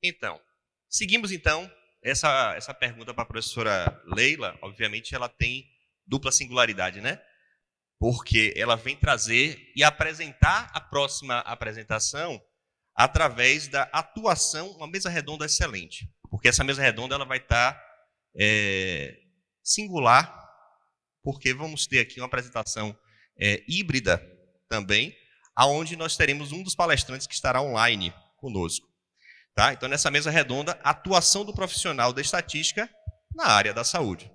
Então, seguimos então essa pergunta para a professora Leila. Obviamente ela tem dupla singularidade, né? Porque ela vem trazer e apresentar a próxima apresentação através da atuação, uma mesa redonda excelente. Porque essa mesa redonda ela vai estar singular, porque vamos ter aqui uma apresentação híbrida também, aonde nós teremos um dos palestrantes que estará online conosco. Tá? Então, nessa mesa redonda, atuação do profissional da estatística na área da saúde.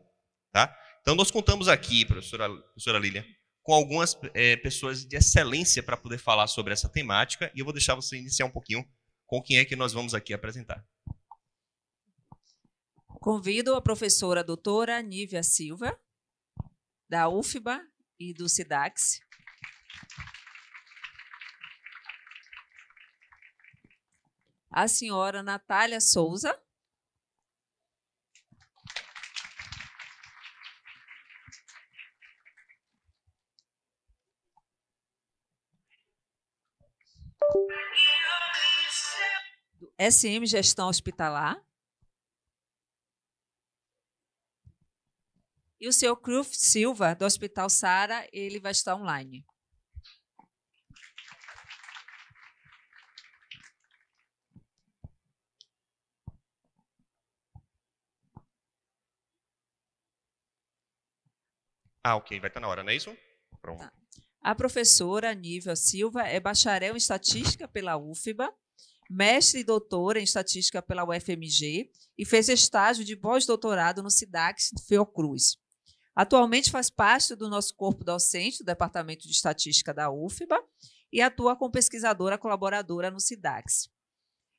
Tá? Então, nós contamos aqui, professora Lilian, com algumas pessoas de excelência para poder falar sobre essa temática, e eu vou deixar você iniciar um pouquinho com quem é que nós vamos aqui apresentar. Convido a professora doutora Nívia Silva, da UFBA e do SIDAX. A senhora Natália Souza. Do SM Gestão Hospitalar. E o senhor Cruf Silva, do Hospital Sara, ele vai estar online. Ok, vai estar na hora, não é isso? Pronto. Tá. A professora Nívia Silva é bacharel em Estatística pela UFBA, mestre e doutora em Estatística pela UFMG e fez estágio de pós-doutorado no SIDAX Fiocruz. Atualmente faz parte do nosso corpo docente do Departamento de Estatística da UFBA e atua como pesquisadora colaboradora no SIDAX.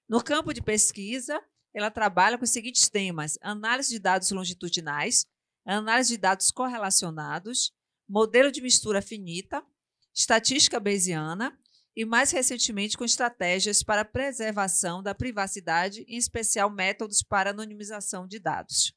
No campo de pesquisa, ela trabalha com os seguintes temas: análise de dados longitudinais, análise de dados correlacionados, modelo de mistura finita, estatística bayesiana e, mais recentemente, com estratégias para a preservação da privacidade, em especial métodos para anonimização de dados.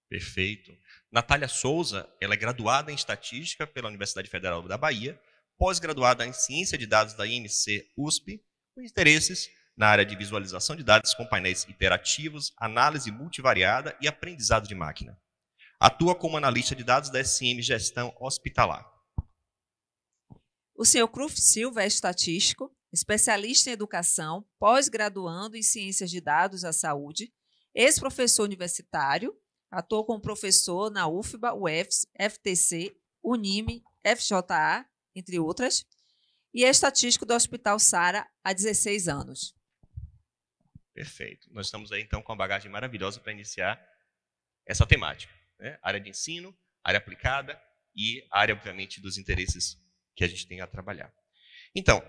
Perfeito. Natália Souza, ela é graduada em Estatística pela Universidade Federal da Bahia, pós-graduada em Ciência de Dados da INC-USP, com interesses na área de visualização de dados com painéis interativos, análise multivariada e aprendizado de máquina. Atua como analista de dados da SM Gestão Hospitalar. O senhor Cruf Silva é estatístico, especialista em educação, pós-graduando em Ciências de Dados à Saúde, ex-professor universitário, atuou como professor na UFBA, UFS, FTC, Unime, FJA, entre outras, e é estatístico do Hospital Sara há 16 anos. Perfeito. Nós estamos aí, então, com uma bagagem maravilhosa para iniciar essa temática, né? Área de ensino, área aplicada e área, obviamente, dos interesses que a gente tem a trabalhar. Então,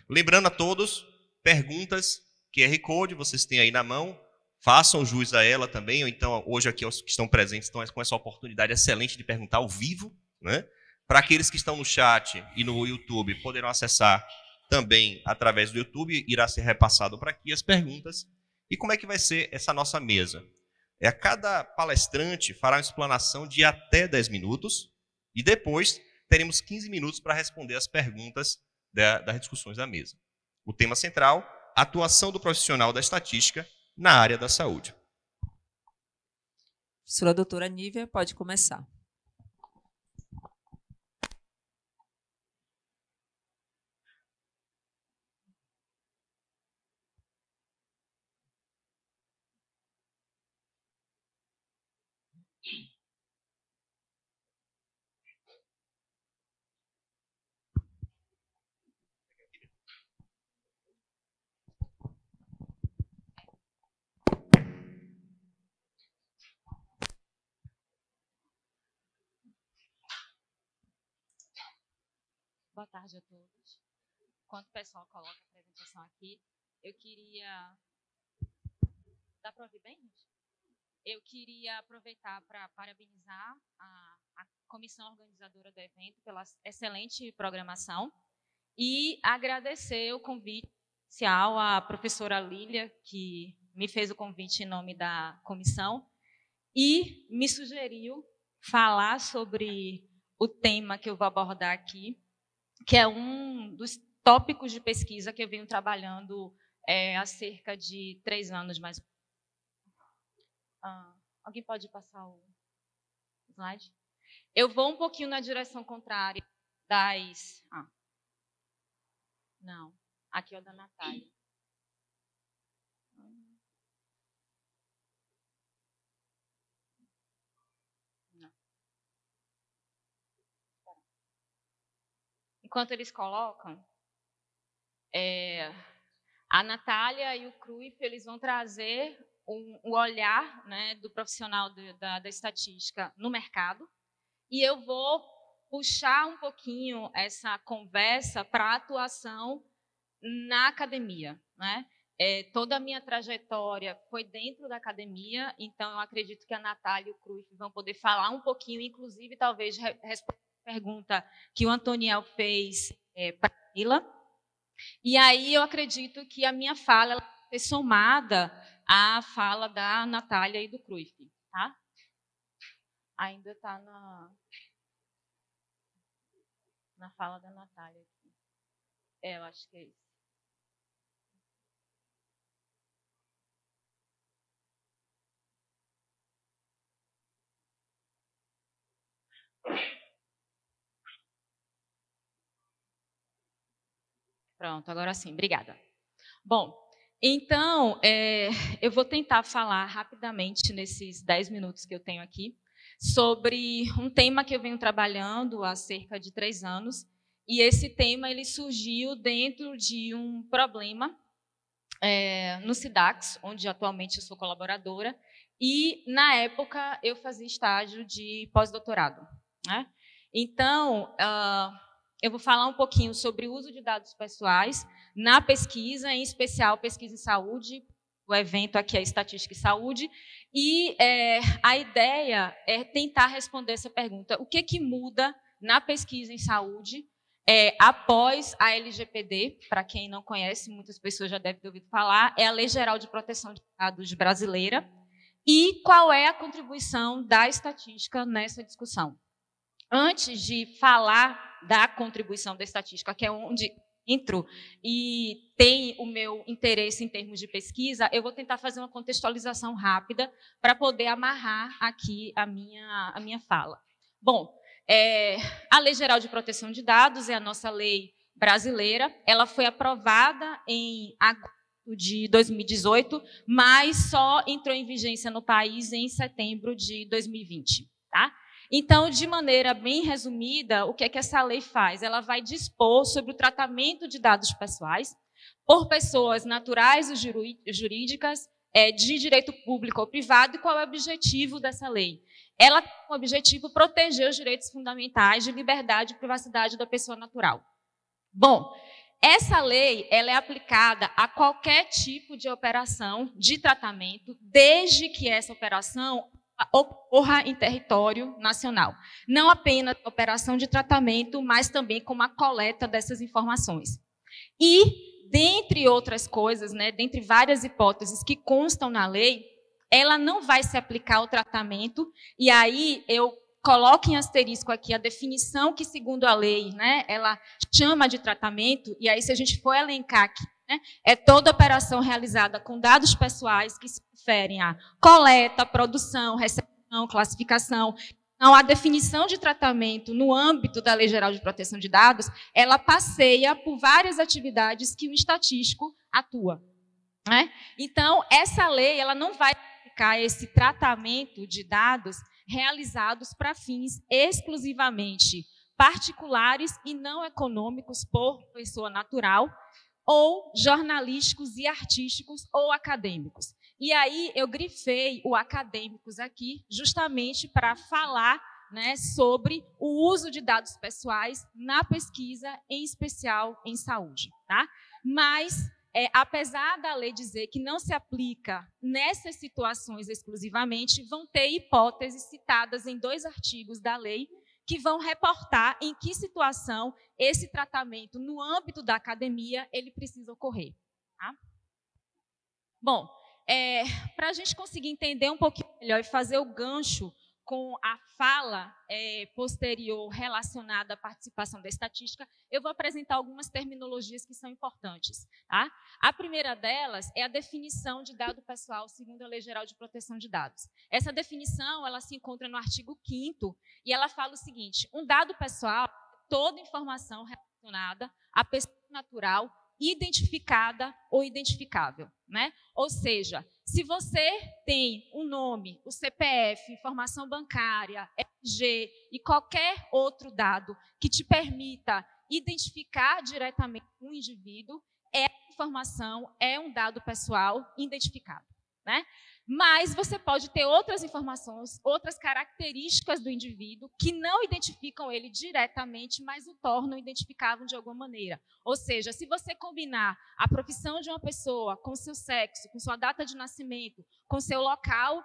lembrando a todos, perguntas, QR Code, vocês têm aí na mão, façam jus a ela também, ou então, hoje aqui os que estão presentes estão com essa oportunidade excelente de perguntar ao vivo, né? Para aqueles que estão no chat e no YouTube, poderão acessar também através do YouTube, irá ser repassado para aqui as perguntas. E como é que vai ser essa nossa mesa? Cada palestrante fará uma explanação de até 10 minutos e depois teremos 15 minutos para responder as perguntas das discussões da mesa. O tema central, atuação do profissional da estatística na área da saúde. Professora doutora Nívia, pode começar. Boa tarde a todos. Enquanto o pessoal coloca a apresentação aqui, eu queria... Dá para ouvir bem, gente? Eu queria aproveitar para parabenizar a comissão organizadora do evento pela excelente programação e agradecer o convite inicial à professora Lília, que me fez o convite em nome da comissão e me sugeriu falar sobre o tema que eu vou abordar aqui, que é um dos tópicos de pesquisa que eu venho trabalhando há cerca de 3 anos mais. Alguém pode passar o slide? Eu vou um pouquinho na direção contrária das... Não, aqui é o da Natália. Não. Enquanto eles colocam, a Natália e o Cruyff, eles vão trazer o olhar, né, do profissional da estatística no mercado, e eu vou puxar um pouquinho essa conversa para a atuação na academia, né? Toda a minha trajetória foi dentro da academia, então eu acredito que a Natália e o Cruyff vão poder falar um pouquinho, inclusive talvez responder a pergunta que o Antoniel fez para a Mila. E aí eu acredito que a minha fala ela vai ser somada à fala da Natália e do Cruyff, tá? Ainda está na fala da Natália aqui. Eu acho que é isso. Pronto, agora sim, obrigada. Bom, então, eu vou tentar falar rapidamente, nesses 10 minutos que eu tenho aqui, sobre um tema que eu venho trabalhando há cerca de 3 anos, e esse tema ele surgiu dentro de um problema no SIDAX, onde atualmente eu sou colaboradora, e, na época, eu fazia estágio de pós-doutorado, né? Então, eu vou falar um pouquinho sobre o uso de dados pessoais na pesquisa, em especial pesquisa em saúde. O evento aqui é Estatística e Saúde. E a ideia é tentar responder essa pergunta. O que muda na pesquisa em saúde após a LGPD? Para quem não conhece, muitas pessoas já devem ter ouvido falar, é a Lei Geral de Proteção de Dados brasileira. E qual é a contribuição da estatística nessa discussão? Antes de falar da contribuição da estatística, que é onde entro e tem o meu interesse em termos de pesquisa, eu vou tentar fazer uma contextualização rápida para poder amarrar aqui a minha fala. Bom, a Lei Geral de Proteção de Dados é a nossa lei brasileira, ela foi aprovada em agosto de 2018, mas só entrou em vigência no país em setembro de 2020, tá? Então, de maneira bem resumida, o que é que essa lei faz? Ela vai dispor sobre o tratamento de dados pessoais por pessoas naturais ou jurídicas, de direito público ou privado, e qual é o objetivo dessa lei? Ela tem o objetivo proteger os direitos fundamentais de liberdade e privacidade da pessoa natural. Bom, essa lei ela é aplicada a qualquer tipo de operação de tratamento, desde que essa operação ocorra em território nacional. Não apenas a operação de tratamento, mas também como a coleta dessas informações. E, dentre outras coisas, né, dentre várias hipóteses que constam na lei, ela não vai se aplicar ao tratamento, e aí eu coloco em asterisco aqui a definição que, segundo a lei, né, ela chama de tratamento, e aí se a gente for elencar aqui, né, é toda operação realizada com dados pessoais que se referem a coleta, produção, recepção, classificação. Então, a definição de tratamento no âmbito da Lei Geral de Proteção de Dados, ela passeia por várias atividades que o estatístico atua, né? Então, essa lei ela não vai aplicar esse tratamento de dados realizados para fins exclusivamente particulares e não econômicos por pessoa natural, ou jornalísticos e artísticos ou acadêmicos. E aí eu grifei o acadêmicos aqui justamente para falar, né, sobre o uso de dados pessoais na pesquisa, em especial em saúde, tá? Mas, apesar da lei dizer que não se aplica nessas situações exclusivamente, vão ter hipóteses citadas em 2 artigos da lei que vão reportar em que situação esse tratamento no âmbito da academia ele precisa ocorrer. Tá? Bom, para a gente conseguir entender um pouquinho melhor e fazer o gancho com a fala posterior relacionada à participação da estatística, eu vou apresentar algumas terminologias que são importantes. Tá? A primeira delas é a definição de dado pessoal segundo a Lei Geral de Proteção de Dados. Essa definição ela se encontra no artigo 5º e ela fala o seguinte: um dado pessoal é toda informação relacionada à pessoa natural identificada ou identificável, né? Ou seja, se você tem um nome, o CPF, informação bancária, RG e qualquer outro dado que te permita identificar diretamente um indivíduo, essa informação é um dado pessoal identificado, né? Mas você pode ter outras informações, outras características do indivíduo que não identificam ele diretamente, mas o tornam identificável de alguma maneira. Ou seja, se você combinar a profissão de uma pessoa com seu sexo, com sua data de nascimento, com seu local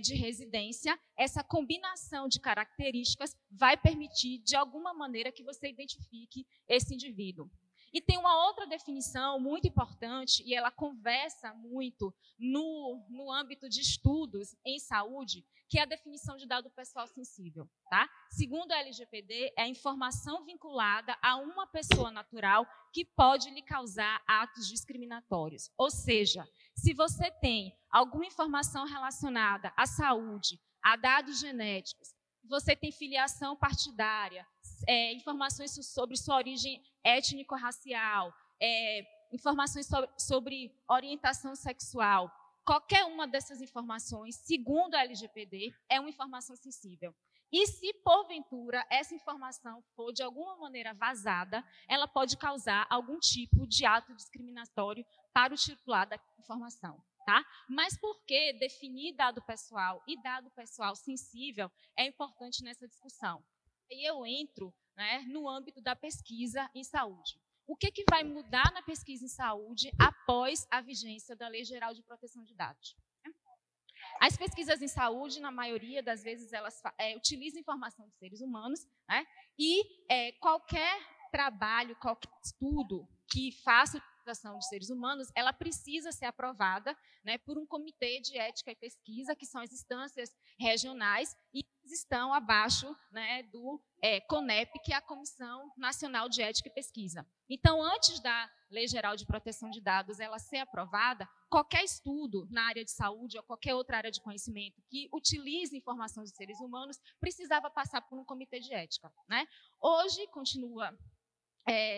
de residência, essa combinação de características vai permitir, de alguma maneira, que você identifique esse indivíduo. E tem uma outra definição muito importante, e ela conversa muito no âmbito de estudos em saúde, que é a definição de dado pessoal sensível. Tá? Segundo a LGPD, é a informação vinculada a uma pessoa natural que pode lhe causar atos discriminatórios. Ou seja, se você tem alguma informação relacionada à saúde, a dados genéticos, você tem filiação partidária, informações sobre sua origem étnico-racial, informações sobre orientação sexual. Qualquer uma dessas informações, segundo a LGPD, é uma informação sensível. E se, porventura, essa informação for de alguma maneira vazada, ela pode causar algum tipo de ato discriminatório para o titular da informação. Tá? Mas por que definir dado pessoal e dado pessoal sensível é importante nessa discussão? E eu entro, né, no âmbito da pesquisa em saúde. O que vai mudar na pesquisa em saúde após a vigência da Lei Geral de Proteção de Dados? As pesquisas em saúde, na maioria das vezes, elas utilizam informação de seres humanos, né, e qualquer trabalho, qualquer estudo que faça utilização de seres humanos, ela precisa ser aprovada, né, por um comitê de ética e pesquisa, que são as instâncias regionais, e estão abaixo, né, do CONEP, que é a Comissão Nacional de Ética e Pesquisa. Então, antes da Lei Geral de Proteção de Dados ela ser aprovada, qualquer estudo na área de saúde ou qualquer outra área de conhecimento que utilize informação de seres humanos precisava passar por um comitê de ética, né? Hoje, continua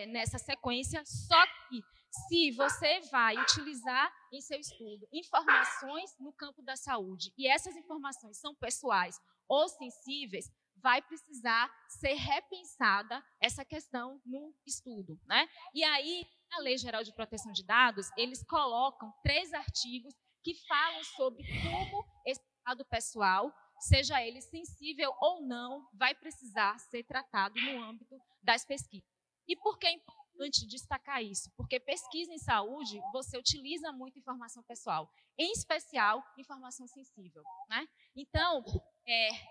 nessa sequência, só que se você vai utilizar em seu estudo informações no campo da saúde e essas informações são pessoais ou sensíveis, vai precisar ser repensada essa questão no estudo, né? E aí, na Lei Geral de Proteção de Dados, eles colocam 3 artigos que falam sobre como esse dado pessoal, seja ele sensível ou não, vai precisar ser tratado no âmbito das pesquisas. E por que é importante destacar isso? Porque pesquisa em saúde, você utiliza muito informação pessoal, em especial informação sensível, né? Então,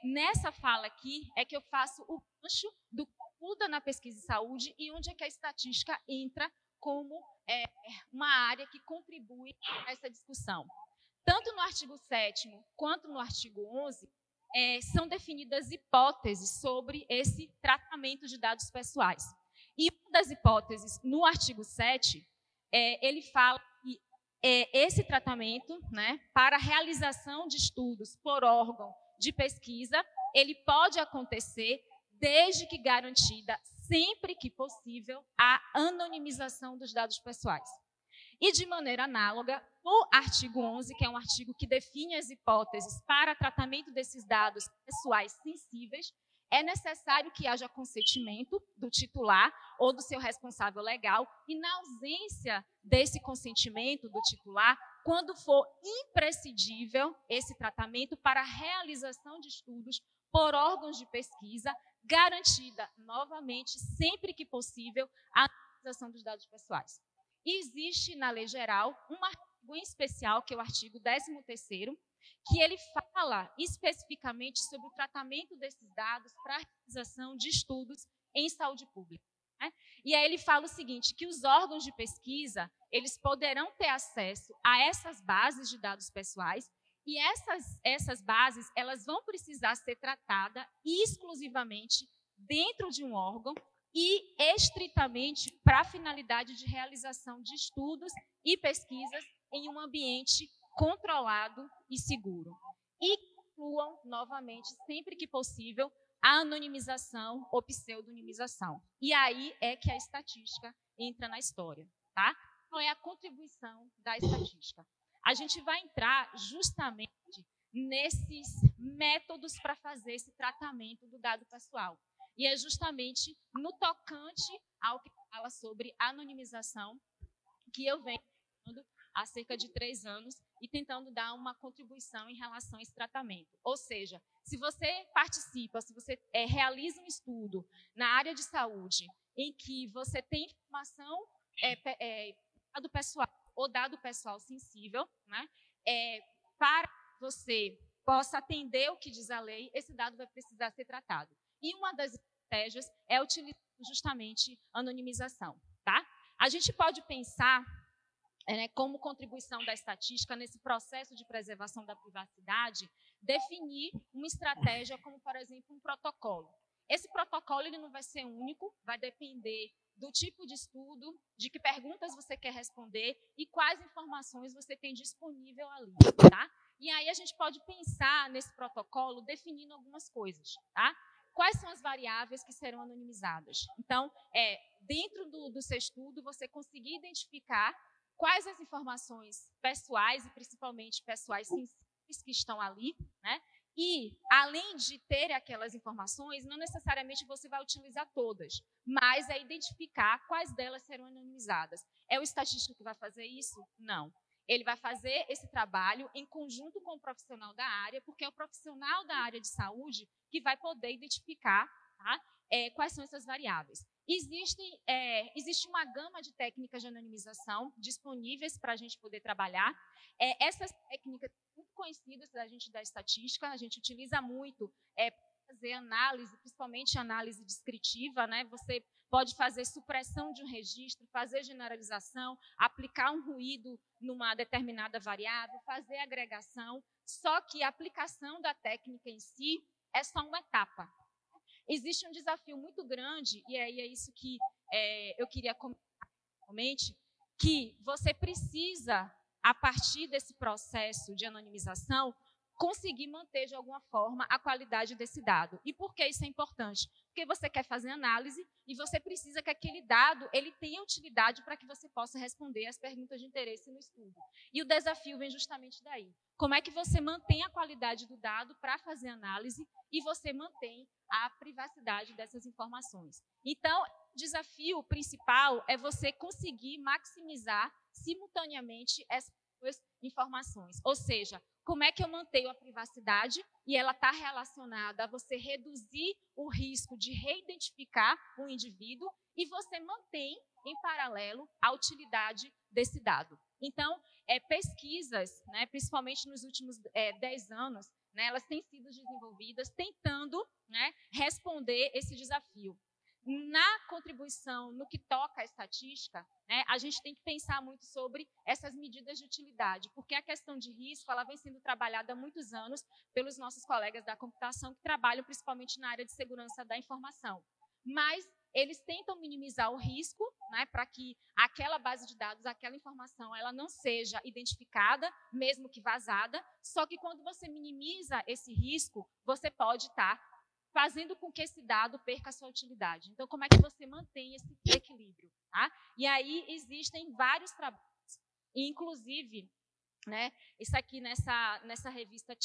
nessa fala aqui é que eu faço o gancho do que muda na pesquisa em saúde e onde é que a estatística entra como uma área que contribui a essa discussão. Tanto no artigo 7º quanto no artigo 11, são definidas hipóteses sobre esse tratamento de dados pessoais. E uma das hipóteses, no artigo 7, ele fala que esse tratamento, né, para a realização de estudos por órgão de pesquisa, ele pode acontecer desde que garantida, sempre que possível, a anonimização dos dados pessoais. E, de maneira análoga, no artigo 11, que é um artigo que define as hipóteses para tratamento desses dados pessoais sensíveis, é necessário que haja consentimento do titular ou do seu responsável legal e, na ausência desse consentimento do titular, quando for imprescindível esse tratamento para a realização de estudos por órgãos de pesquisa, garantida, novamente, sempre que possível, a anonimização dos dados pessoais. E existe, na lei geral, um artigo em especial, que é o artigo 13º, que ele fala especificamente sobre o tratamento desses dados para a realização de estudos em saúde pública, né? E aí ele fala o seguinte, que os órgãos de pesquisa, eles poderão ter acesso a essas bases de dados pessoais E essas bases, elas vão precisar ser tratadas exclusivamente dentro de um órgão e estritamente para a finalidade de realização de estudos e pesquisas em um ambiente controlado e seguro. E incluam, novamente, sempre que possível, a anonimização ou pseudonimização. E aí é que a estatística entra na história, tá? Qual é a contribuição da estatística? A gente vai entrar justamente nesses métodos para fazer esse tratamento do dado pessoal. E é justamente no tocante ao que fala sobre anonimização que eu venho falando há cerca de 3 anos e tentando dar uma contribuição em relação a esse tratamento. Ou seja, se você participa, se você realiza um estudo na área de saúde em que você tem informação do pessoal ou dado pessoal sensível, né, para que você possa atender o que diz a lei, esse dado vai precisar ser tratado. E uma das estratégias é utilizar justamente anonimização. Tá? A gente pode pensar como contribuição da estatística nesse processo de preservação da privacidade, definir uma estratégia como, por exemplo, um protocolo. Esse protocolo ele não vai ser único, vai depender do tipo de estudo, de que perguntas você quer responder e quais informações você tem disponível ali, tá? E aí a gente pode pensar nesse protocolo definindo algumas coisas, tá? Quais são as variáveis que serão anonimizadas? Então, dentro do seu estudo, você conseguir identificar quais as informações pessoais e principalmente pessoais sensíveis que estão ali, né? E, além de ter aquelas informações, não necessariamente você vai utilizar todas, mas é identificar quais delas serão anonimizadas. É o estatístico que vai fazer isso? Não. Ele vai fazer esse trabalho em conjunto com o profissional da área, porque é o profissional da área de saúde que vai poder identificar, tá, quais são essas variáveis. Existe uma gama de técnicas de anonimização disponíveis para a gente poder trabalhar. Essas técnicas muito conhecidas da gente da estatística, a gente utiliza muito para fazer análise, principalmente análise descritiva, né? Você pode fazer supressão de um registro, fazer generalização, aplicar um ruído numa determinada variável, fazer agregação, só que a aplicação da técnica em si é só uma etapa. Existe um desafio muito grande, e aí é isso que eu queria comentar, que você precisa, a partir desse processo de anonimização, conseguir manter, de alguma forma, a qualidade desse dado. E por que isso é importante? Porque você quer fazer análise e você precisa que aquele dado ele tenha utilidade para que você possa responder às perguntas de interesse no estudo. E o desafio vem justamente daí. Como é que você mantém a qualidade do dado para fazer análise e você mantém a privacidade dessas informações? Então, o desafio principal é você conseguir maximizar simultaneamente essas duas informações. Ou seja, como é que eu mantenho a privacidade e ela está relacionada a você reduzir o risco de reidentificar um indivíduo e você mantém, em paralelo, a utilidade desse dado. Então, pesquisas, né, principalmente nos últimos 10 anos, né, elas têm sido desenvolvidas tentando, né, responder esse desafio. Na contribuição, no que toca à estatística, né, a gente tem que pensar muito sobre essas medidas de utilidade, porque a questão de risco ela vem sendo trabalhada há muitos anos pelos nossos colegas da computação que trabalham principalmente na área de segurança da informação. Mas eles tentam minimizar o risco, né, para que aquela base de dados, aquela informação, ela não seja identificada, mesmo que vazada, só que quando você minimiza esse risco, você pode estar fazendo com que esse dado perca a sua utilidade. Então, como é que você mantém esse equilíbrio? Tá? E aí existem vários trabalhos, inclusive, né, isso aqui nessa revista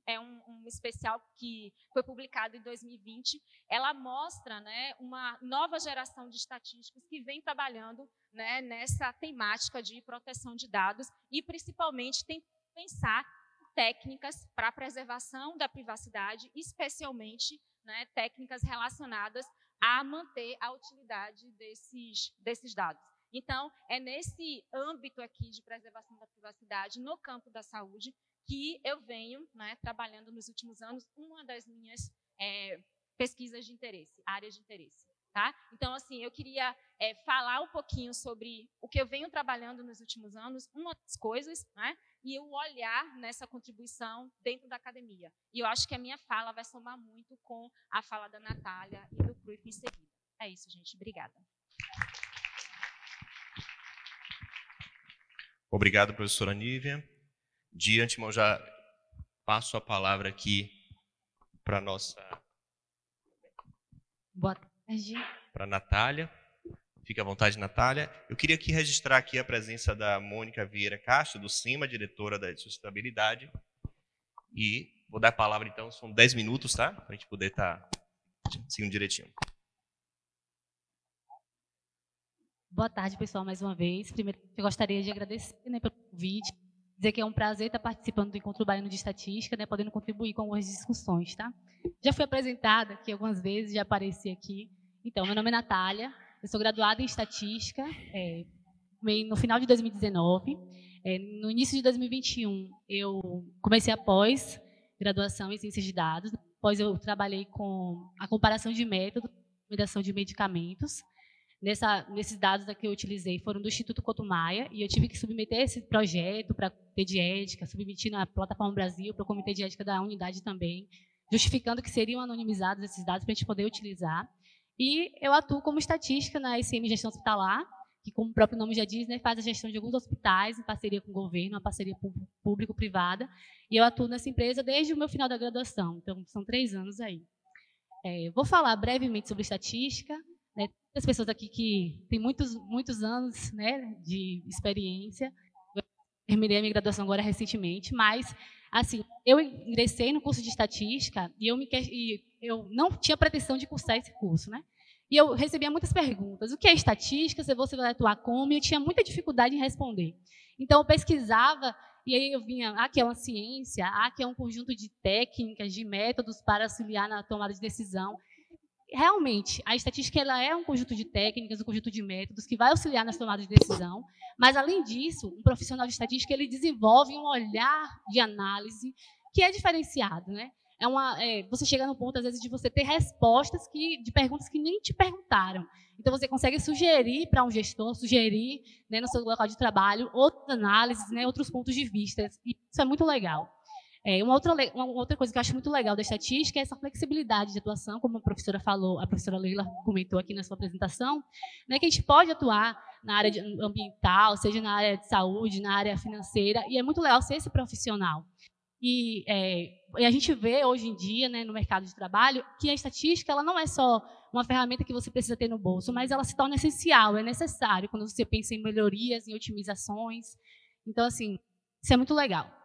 é um especial que foi publicado em 2020, ela mostra, né, uma nova geração de estatísticos que vem trabalhando, né, nessa temática de proteção de dados e, principalmente, tem que pensar técnicas para a preservação da privacidade, especialmente, né, técnicas relacionadas a manter a utilidade desses dados. Então, é nesse âmbito aqui de preservação da privacidade, no campo da saúde, que eu venho, né, trabalhando nos últimos anos, uma das minhas pesquisas de interesse, áreas de interesse. Tá? Então, assim, eu queria falar um pouquinho sobre o que eu venho trabalhando nos últimos anos, uma das coisas, né, e o olhar nessa contribuição dentro da academia. E eu acho que a minha fala vai somar muito com a fala da Natália e do Cruyff em seguida. É isso, gente. Obrigada. Obrigado, professora Nívia. De antemão, já passo a palavra aqui para a nossa... Boa tarde. Para a Natália. Fique à vontade, Natália. Eu queria aqui registrar aqui a presença da Mônica Vieira Castro, do CIMA, diretora da sustentabilidade. E vou dar a palavra, então, são 10 minutos, tá? Para a gente poder estar seguindo direitinho. Boa tarde, pessoal, mais uma vez. Primeiro, eu gostaria de agradecer, né, pelo convite, dizer que é um prazer estar participando do Encontro Baiano de Estatística, né, podendo contribuir com algumas discussões, tá? Já fui apresentada aqui algumas vezes, já apareci aqui. Então, meu nome é Natália, eu sou graduada em Estatística, no final de 2019. No início de 2021, eu comecei a pós-graduação em Ciências de Dados. Depois eu trabalhei com a comparação de métodos, recomendação de medicamentos. Nesses dados que eu utilizei foram do Instituto Couto Maia, e eu tive que submeter esse projeto para o Comitê de Ética, submeti na Plataforma Brasil para o Comitê de Ética da unidade também, justificando que seriam anonimizados esses dados para a gente poder utilizar. E eu atuo como estatística na SM Gestão Hospitalar, que, como o próprio nome já diz, né, faz a gestão de alguns hospitais em parceria com o governo, uma parceria público-privada, e eu atuo nessa empresa desde o meu final da graduação, então são 3 anos aí. Vou falar brevemente sobre estatística. As pessoas aqui que têm muitos anos, né, de experiência. Eu terminei a minha graduação agora recentemente, mas assim, eu ingressei no curso de estatística e eu não tinha pretensão de cursar esse curso, né? E eu recebia muitas perguntas. O que é estatística? Se você vai atuar como? E eu tinha muita dificuldade em responder. Então, eu pesquisava e aí eu vinha, aqui é uma ciência, aqui é um conjunto de técnicas, de métodos para auxiliar na tomada de decisão. Realmente, a estatística ela é um conjunto de técnicas, um conjunto de métodos que vai auxiliar nas tomadas de decisão, mas, além disso, um profissional de estatística ele desenvolve um olhar de análise que é diferenciado, né? Você chega no ponto, às vezes, de você ter respostas de perguntas que nem te perguntaram. Então, você consegue sugerir para um gestor, sugerir, né, no seu local de trabalho, outras análises, né, outros pontos de vista. E isso é muito legal. Uma outra coisa que eu acho muito legal da estatística é essa flexibilidade de atuação, como a professora falou, a professora Leila comentou aqui na sua apresentação, né, que a gente pode atuar na área ambiental, seja na área de saúde, na área financeira, e é muito legal ser esse profissional. E a gente vê hoje em dia, né, no mercado de trabalho, que a estatística ela não é só uma ferramenta que você precisa ter no bolso, mas ela se torna essencial, é necessário quando você pensa em melhorias, em otimizações. Então, assim, isso é muito legal.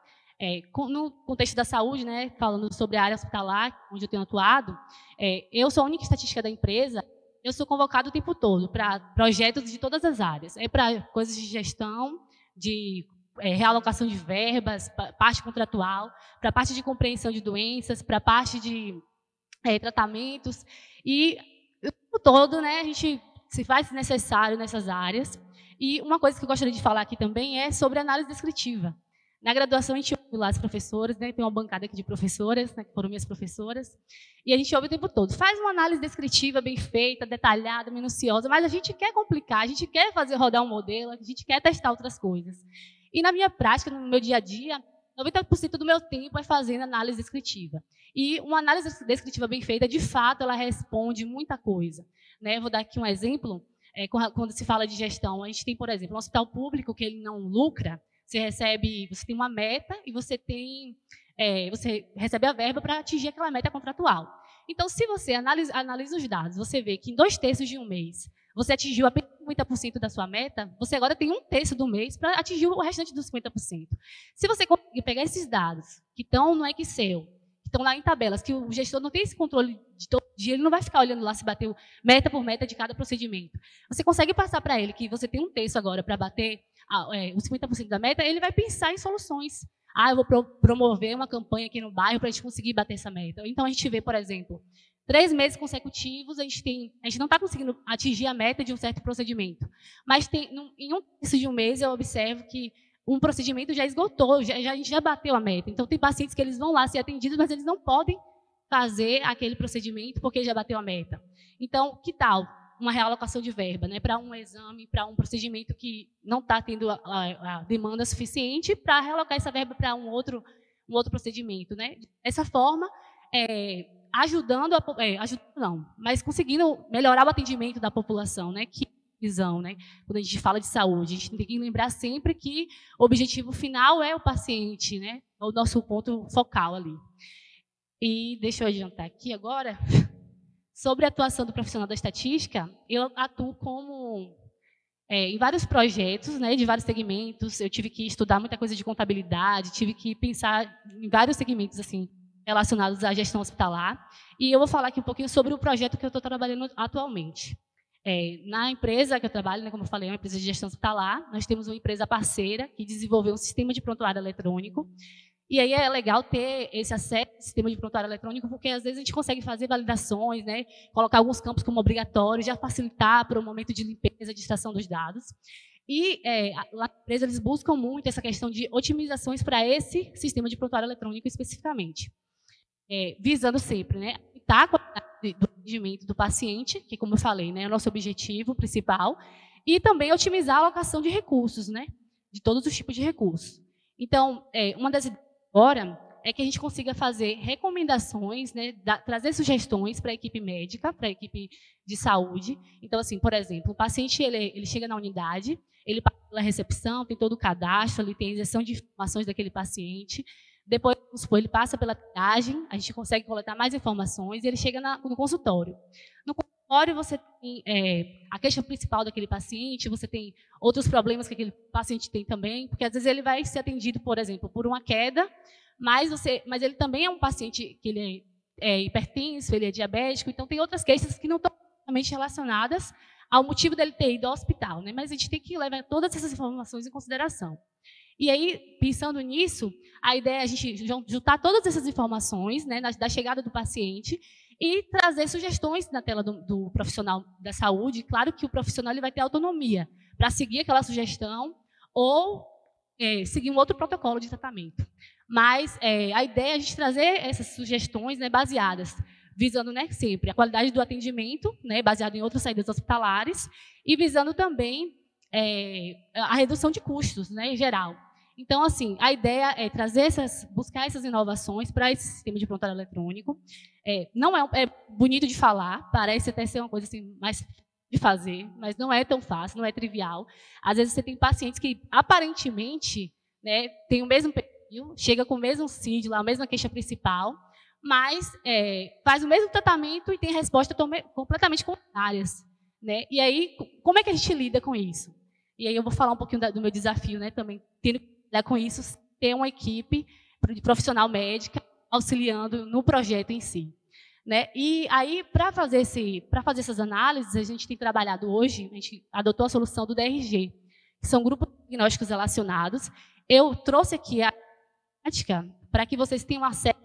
No contexto da saúde, né, falando sobre a área hospitalar, onde eu tenho atuado, eu sou a única estatística da empresa, eu sou convocado o tempo todo para projetos de todas as áreas. Para coisas de gestão, de realocação de verbas, parte contratual, para a parte de compreensão de doenças, para a parte de tratamentos. E o tempo todo, né, a gente se faz necessário nessas áreas. E uma coisa que eu gostaria de falar aqui também é sobre análise descritiva. Na graduação, a gente ouve lá as professoras, né? Tem uma bancada aqui de professoras, né, que foram minhas professoras, e a gente ouve o tempo todo. Faz uma análise descritiva bem feita, detalhada, minuciosa, mas a gente quer complicar, a gente quer fazer rodar um modelo, a gente quer testar outras coisas. E na minha prática, no meu dia a dia, 90% do meu tempo é fazendo análise descritiva. E uma análise descritiva bem feita, de fato, ela responde muita coisa, né? Vou dar aqui um exemplo. Quando se fala de gestão, a gente tem, por exemplo, um hospital público que ele não lucra. Você tem uma meta e você recebe a verba para atingir aquela meta contratual. Então, se você analisa os dados, você vê que em 2/3 de um mês você atingiu apenas 50% da sua meta, você agora tem 1/3 do mês para atingir o restante dos 50%. Se você conseguir pegar esses dados que estão no Excel, que estão lá em tabelas, que o gestor não tem esse controle de todo dia, ele não vai ficar olhando lá se bateu meta por meta de cada procedimento. Você consegue passar para ele que você tem 1/3 agora para bater os 50% da meta, ele vai pensar em soluções. Eu vou promover uma campanha aqui no bairro para a gente conseguir bater essa meta. Então, a gente vê, por exemplo, 3 meses consecutivos, a gente não está conseguindo atingir a meta de um certo procedimento. Mas em 1/3 de um mês, eu observo que um procedimento já esgotou, a gente já bateu a meta. Então, tem pacientes que eles vão lá ser atendidos, mas eles não podem fazer aquele procedimento porque já bateu a meta. Então, que tal uma realocação de verba, né, para um exame, para um procedimento que não está tendo a demanda suficiente, para realocar essa verba para um outro procedimento, né? Dessa forma, ajudando não, mas conseguindo melhorar o atendimento da população, né? Que visão, né? Quando a gente fala de saúde, a gente tem que lembrar sempre que o objetivo final é o paciente, né? É o nosso ponto focal ali. E deixa eu adiantar aqui agora. Sobre a atuação do profissional da estatística, eu atuo em vários projetos, né, de vários segmentos. Eu tive que estudar muita coisa de contabilidade, tive que pensar em vários segmentos assim, relacionados à gestão hospitalar. E eu vou falar aqui um pouquinho sobre o projeto que eu estou trabalhando atualmente. Na empresa que eu trabalho, né, como eu falei, é uma empresa de gestão hospitalar. Nós temos uma empresa parceira que desenvolveu um sistema de prontuário eletrônico. E aí é legal ter esse acesso ao sistema de prontuário eletrônico, porque às vezes a gente consegue fazer validações, né, colocar alguns campos como obrigatórios, já facilitar para o momento de limpeza, de extração dos dados. E lá na empresa eles buscam muito essa questão de otimizações para esse sistema de prontuário eletrônico especificamente, visando sempre, né, aumentar a qualidade do atendimento do paciente, que, como eu falei, né, é o nosso objetivo principal, e também otimizar a alocação de recursos, né, de todos os tipos de recursos. Então, uma das ideias agora é que a gente consiga fazer recomendações, né, trazer sugestões para a equipe médica, para a equipe de saúde. Então, assim, por exemplo, o paciente ele chega na unidade, ele passa pela recepção, tem todo o cadastro, ele tem a injeção de informações daquele paciente. Depois, ele passa pela triagem, a gente consegue coletar mais informações e ele chega no consultório. No consultório, você tem a queixa principal daquele paciente, você tem outros problemas que aquele paciente tem também, porque às vezes ele vai ser atendido, por exemplo, por uma queda, mas ele também é um paciente que ele é hipertenso, ele é diabético, então tem outras queixas que não estão diretamente relacionadas ao motivo dele ter ido ao hospital, né? Mas a gente tem que levar todas essas informações em consideração. E aí, pensando nisso, a ideia é a gente juntar todas essas informações, né, da chegada do paciente e trazer sugestões na tela do profissional da saúde. Claro que o profissional ele vai ter autonomia para seguir aquela sugestão ou seguir um outro protocolo de tratamento. Mas a ideia é a gente trazer essas sugestões, né, baseadas, visando, né, sempre a qualidade do atendimento, né, baseado em outras saídas hospitalares, e visando também a redução de custos, né, em geral. Então, assim, a ideia é buscar essas inovações para esse sistema de prontuário eletrônico. Não é bonito de falar, parece até ser uma coisa assim, mais de fazer, mas não é tão fácil, não é trivial. Às vezes você tem pacientes que, aparentemente, né, têm o mesmo perfil, chega com o mesmo CID, lá, a mesma queixa principal, mas faz o mesmo tratamento e tem respostas completamente contrárias, né? E aí, como é que a gente lida com isso? E aí eu vou falar um pouquinho do meu desafio, né, também, tendo que lidar com isso, ter uma equipe de profissional médica auxiliando no projeto em si. Né? E aí, para fazer essas análises, a gente tem trabalhado hoje, a gente adotou a solução do DRG, que são grupos diagnósticos relacionados. Eu trouxe aqui a prática para que vocês tenham acesso,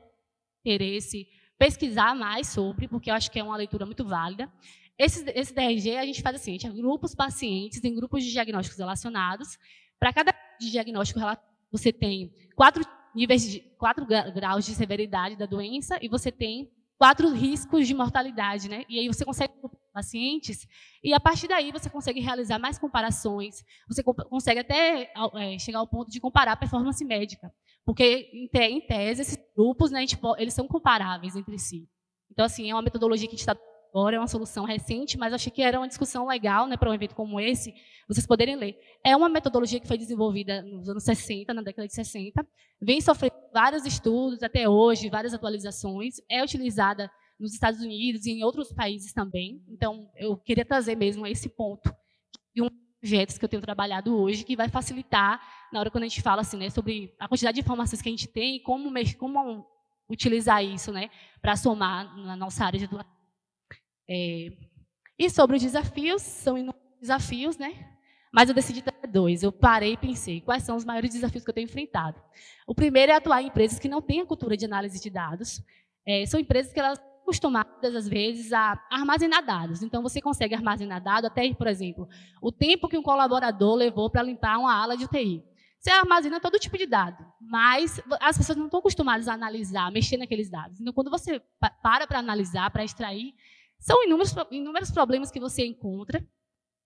interesse, pesquisar mais sobre, porque eu acho que é uma leitura muito válida. Esse DRG, a gente faz assim, a gente agrupa os pacientes em grupos de diagnósticos relacionados. Para cada diagnóstico, você tem 4 graus de severidade da doença e você tem 4 riscos de mortalidade, né? E aí você consegue pacientes e a partir daí você consegue realizar mais comparações, você consegue até chegar ao ponto de comparar a performance médica, porque em tese esses grupos, né, eles são comparáveis entre si. Então assim, é uma metodologia que a gente está agora, é uma solução recente, mas achei que era uma discussão legal, né, para um evento como esse, vocês poderem ler. É uma metodologia que foi desenvolvida nos anos 60, na década de 60, vem sofrendo vários estudos até hoje, várias atualizações, é utilizada nos Estados Unidos e em outros países também. Então, eu queria trazer mesmo esse ponto de um projeto que eu tenho trabalhado hoje, que vai facilitar na hora quando a gente fala assim, né, sobre a quantidade de informações que a gente tem e como utilizar isso, né, para somar na nossa área de atuação. E sobre os desafios, são inúmeros desafios, né? Mas eu decidi trazer 2. Eu parei e pensei, quais são os maiores desafios que eu tenho enfrentado? O primeiro é atuar em empresas que não têm a cultura de análise de dados. São empresas que elas estão acostumadas, às vezes, a armazenar dados. Então, você consegue armazenar dados até, por exemplo, o tempo que um colaborador levou para limpar uma ala de UTI. Você armazena todo tipo de dado, mas as pessoas não estão acostumadas a analisar, mexer naqueles dados. Então, quando você para analisar, para extrair, São inúmeros problemas que você encontra.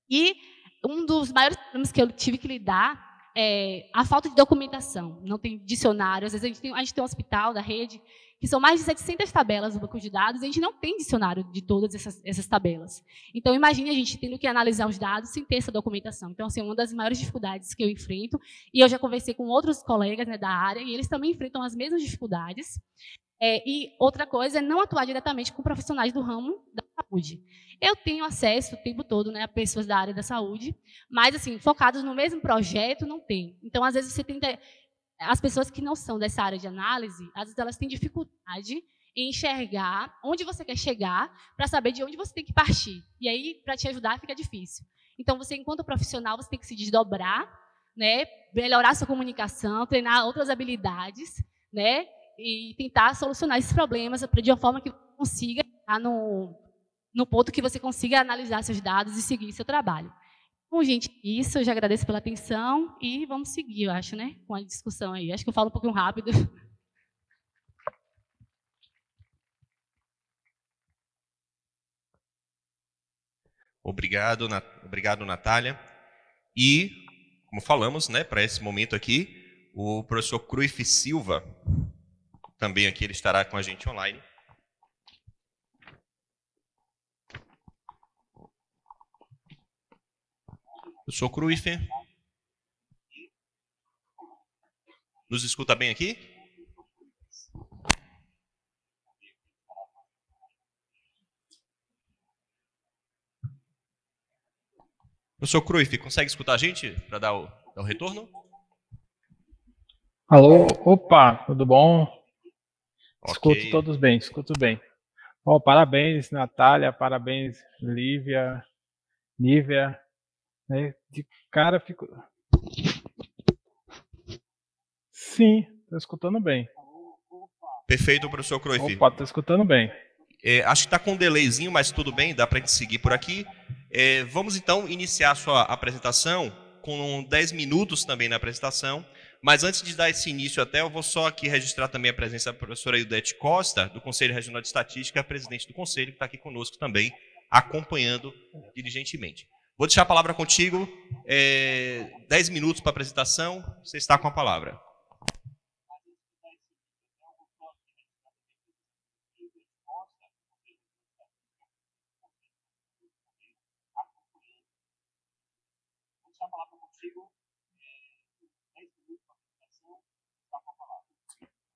E um dos maiores problemas que eu tive que lidar é a falta de documentação. Não tem dicionário. Às vezes a gente tem um hospital da rede que são mais de 700 tabelas no banco de dados, e a gente não tem dicionário de todas essas tabelas. Então, imagine a gente tendo que analisar os dados sem ter essa documentação. Então, assim, uma das maiores dificuldades que eu enfrento, e eu já conversei com outros colegas, né, da área, e eles também enfrentam as mesmas dificuldades. E outra coisa é não atuar diretamente com profissionais do ramo da saúde. Eu tenho acesso o tempo todo, né, a pessoas da área da saúde, mas, assim, focados no mesmo projeto, não tem. Então, às vezes, você tenta... As pessoas que não são dessa área de análise, às vezes elas têm dificuldade em enxergar onde você quer chegar para saber de onde você tem que partir. E aí, para te ajudar, fica difícil. Então, você, enquanto profissional, você tem que se desdobrar, né, melhorar sua comunicação, treinar outras habilidades, né, e tentar solucionar esses problemas de uma forma que você consiga estar no ponto que você consiga analisar seus dados e seguir seu trabalho. Bom, gente, isso, eu já agradeço pela atenção e vamos seguir, eu acho, né, com a discussão aí. Acho que eu falo um pouquinho rápido. Obrigado, Natália. E, como falamos, né, para esse momento aqui, o professor Cruyff Silva, também aqui ele estará com a gente online. Professor Cruyff, nos escuta bem aqui? Professor Cruyff, consegue escutar a gente para dar o retorno? Alô, opa, tudo bom? Okay. Escuto todos bem, escuto bem. Oh, parabéns, Natália, parabéns, Nívia. Né? De cara, fico... Sim, estou escutando bem. Perfeito, professor Cruyff. Opa, estou escutando bem. Acho que está com um delayzinho, mas tudo bem, dá para a gente seguir por aqui. Vamos então iniciar a sua apresentação com 10 minutos também na apresentação. Mas antes de dar esse início até, eu vou só aqui registrar também a presença da professora Ildete Costa, do Conselho Regional de Estatística, presidente do Conselho, que está aqui conosco também, acompanhando diligentemente. Vou deixar a palavra contigo, 10 minutos para a apresentação, você está com a palavra.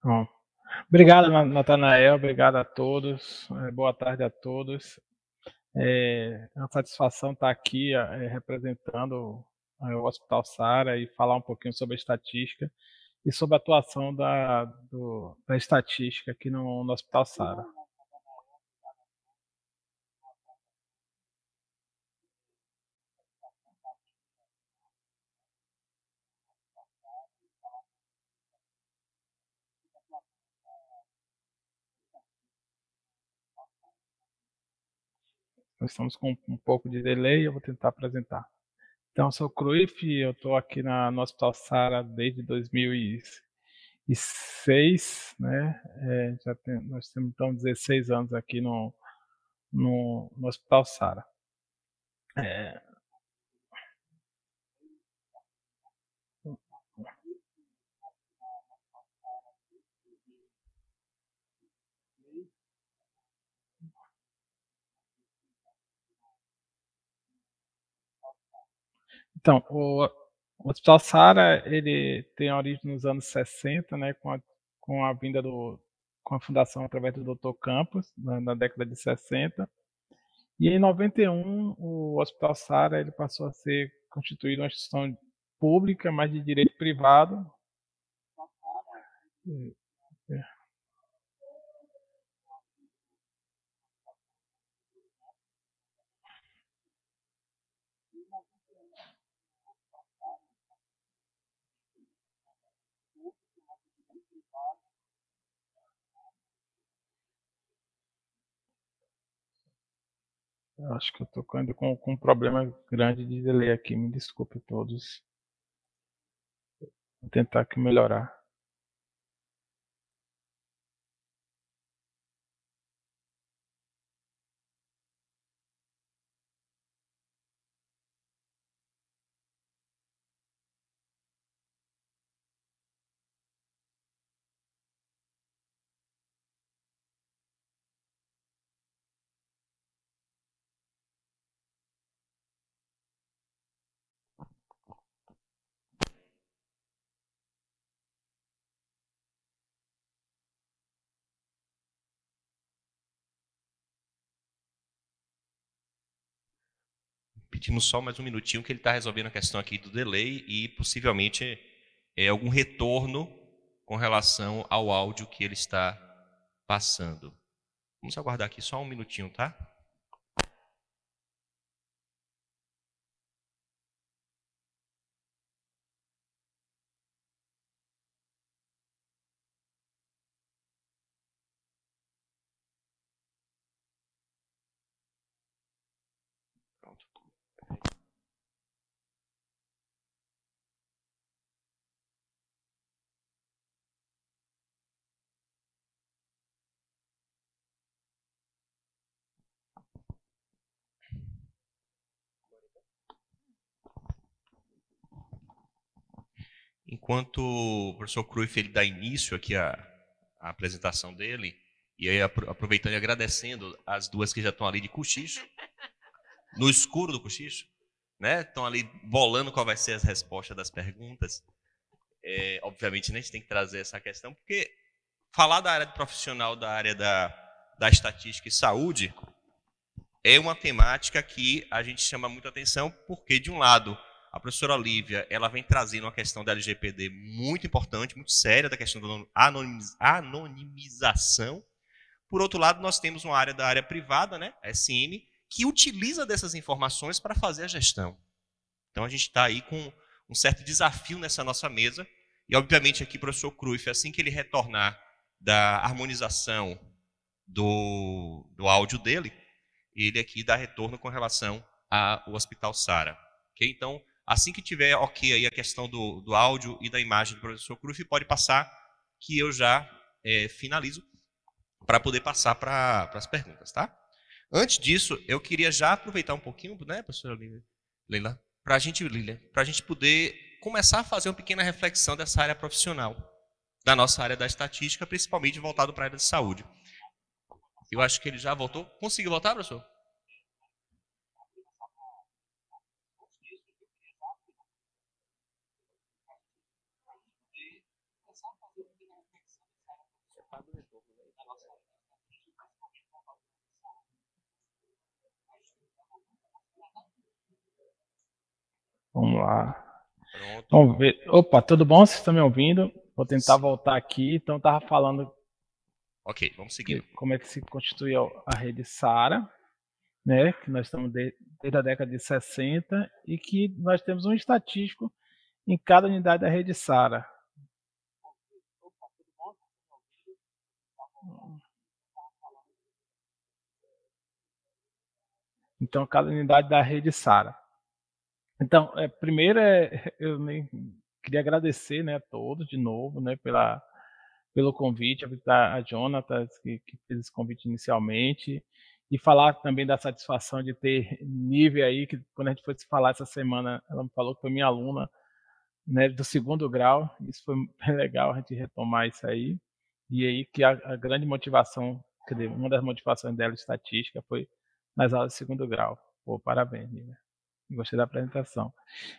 Bom, obrigado, Natanael, obrigado a todos, boa tarde a todos. É uma satisfação estar aqui representando o Hospital Sara e falar um pouquinho sobre a estatística e sobre a atuação da estatística aqui no Hospital Sara. Nós estamos com um pouco de delay, eu vou tentar apresentar. Então, eu sou o Cruyff, eu estou aqui no Hospital Sara desde 2006, né? Nós temos então 16 anos aqui no Hospital Sara. Então, o Hospital Sara, ele tem origem nos anos 60, né, com a vinda com a fundação através do Dr. Campos, na década de 60. E em 91, o Hospital Sara ele passou a ser constituído uma instituição pública, mas de direito privado. Eu acho que eu estou com um problema grande de delay aqui, me desculpe todos. Vou tentar aqui melhorar. pedimos só mais um minutinho que ele está resolvendo a questão aqui do delay e possivelmente algum retorno com relação ao áudio que ele está passando. Vamos aguardar aqui só um minutinho, tá? Pronto. Enquanto o professor Cruyff ele dá início aqui à apresentação dele, e aí aproveitando e agradecendo as duas que já estão ali de cochicho, no escuro do cochicho, né? Estão ali bolando qual vai ser as respostas das perguntas. Obviamente, né, a gente tem que trazer essa questão, porque falar da área profissional, da área da estatística e saúde, é uma temática que a gente chama muita atenção, porque, de um lado, a professora Lívia ela vem trazendo uma questão da LGPD muito importante, muito séria, da questão da anonimização. Por outro lado, nós temos uma área da área privada, né, a SM, que utiliza dessas informações para fazer a gestão. Então, a gente está aí com um certo desafio nessa nossa mesa. E, obviamente, aqui o professor Cruyff, assim que ele retornar da harmonização do áudio dele, ele aqui dá retorno com relação ao Hospital Sara. Okay? Então, assim que tiver ok aí a questão do áudio e da imagem do professor Cruyff, pode passar, que eu já finalizo para poder passar para as perguntas, tá? Antes disso, eu queria já aproveitar um pouquinho, né, professora Leila, para a gente poder começar a fazer uma pequena reflexão dessa área profissional, da nossa área da estatística, principalmente voltado para a área de saúde. Eu acho que ele já voltou. Conseguiu voltar, professor? Vamos lá. Pronto. Vamos ver. Opa, tudo bom? Vocês estão me ouvindo? Vou tentar voltar aqui. Então, estava falando. Ok, vamos seguir. Como é que se constitui a rede SARA, né? Que nós estamos desde a década de 60 e que nós temos um estatístico em cada unidade da rede SARA. Então, cada unidade da rede SARA. Então, primeiro eu queria agradecer, né, a todos de novo, né, pelo convite, a Jonathan que fez esse convite inicialmente, e falar também da satisfação de ter Nívia aí, que quando a gente foi se falar essa semana, ela me falou que foi minha aluna, né, do 2º grau. Isso foi bem legal a gente retomar isso aí. E aí que a grande motivação, quer dizer, uma das motivações dela de estatística foi nas aulas de 2º grau. Pô, parabéns, Nívia. Gostei da apresentação.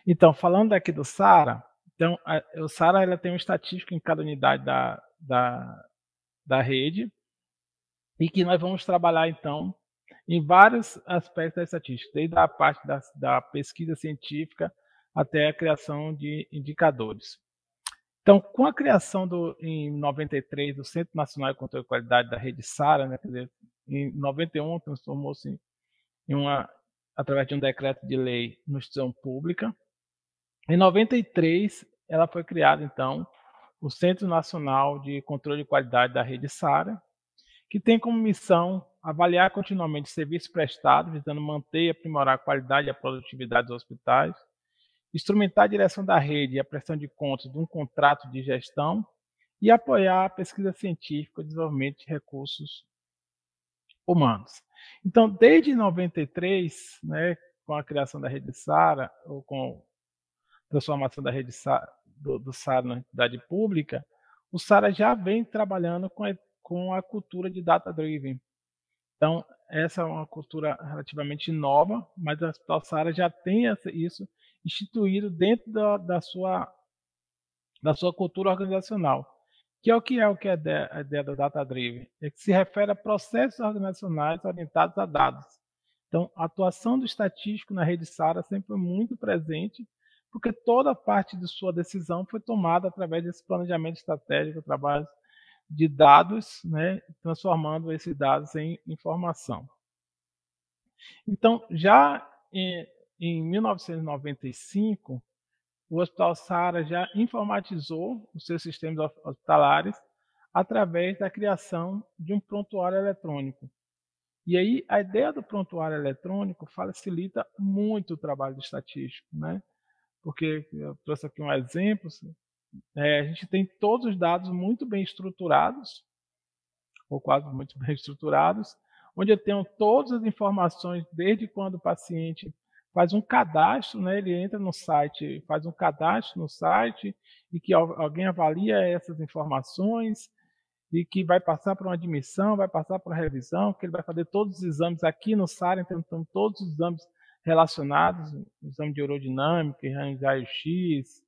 Então, falando aqui do SARA, então, o SARA ela tem um estatístico em cada unidade da rede, e que nós vamos trabalhar, então, em vários aspectos da estatística, desde a parte da pesquisa científica até a criação de indicadores. Então, com a criação, em 93, do Centro Nacional de Controle de Qualidade da Rede SARA, né, quer dizer, em 91 transformou-se através de um decreto de lei na instituição pública. Em 93, ela foi criada, então, o Centro Nacional de Controle de Qualidade da Rede SARA, que tem como missão avaliar continuamente serviços prestados, visando manter e aprimorar a qualidade e a produtividade dos hospitais, instrumentar a direção da rede e a prestação de contas de um contrato de gestão e apoiar a pesquisa científica e o desenvolvimento de recursos humanos. Então, desde 93, né, com a criação da rede SARA, ou com a transformação da rede do SARA na entidade pública, o SARA já vem trabalhando com a cultura de data-driven. Então, essa é uma cultura relativamente nova, mas a Hospital SARA já tem isso instituído dentro da sua cultura organizacional. Que é a ideia do data-driven? É que se refere a processos organizacionais orientados a dados. Então, a atuação do estatístico na rede SARA sempre foi muito presente, porque toda parte de sua decisão foi tomada através desse planejamento estratégico, através de dados, né, transformando esses dados em informação. Então, já em 1995, o Hospital SARA já informatizou os seus sistemas hospitalares através da criação de um prontuário eletrônico. E aí, a ideia do prontuário eletrônico facilita muito o trabalho do estatístico, né? Porque eu trouxe aqui um exemplo, a gente tem todos os dados muito bem estruturados, ou quase muito bem estruturados, onde eu tenho todas as informações, desde quando o paciente faz um cadastro, né? Ele entra no site, faz um cadastro no site, e que alguém avalia essas informações, e que vai passar por uma admissão, vai passar por uma revisão, que ele vai fazer todos os exames aqui no SARA, então todos os exames relacionados, exame de urodinâmica, exame de raio-x,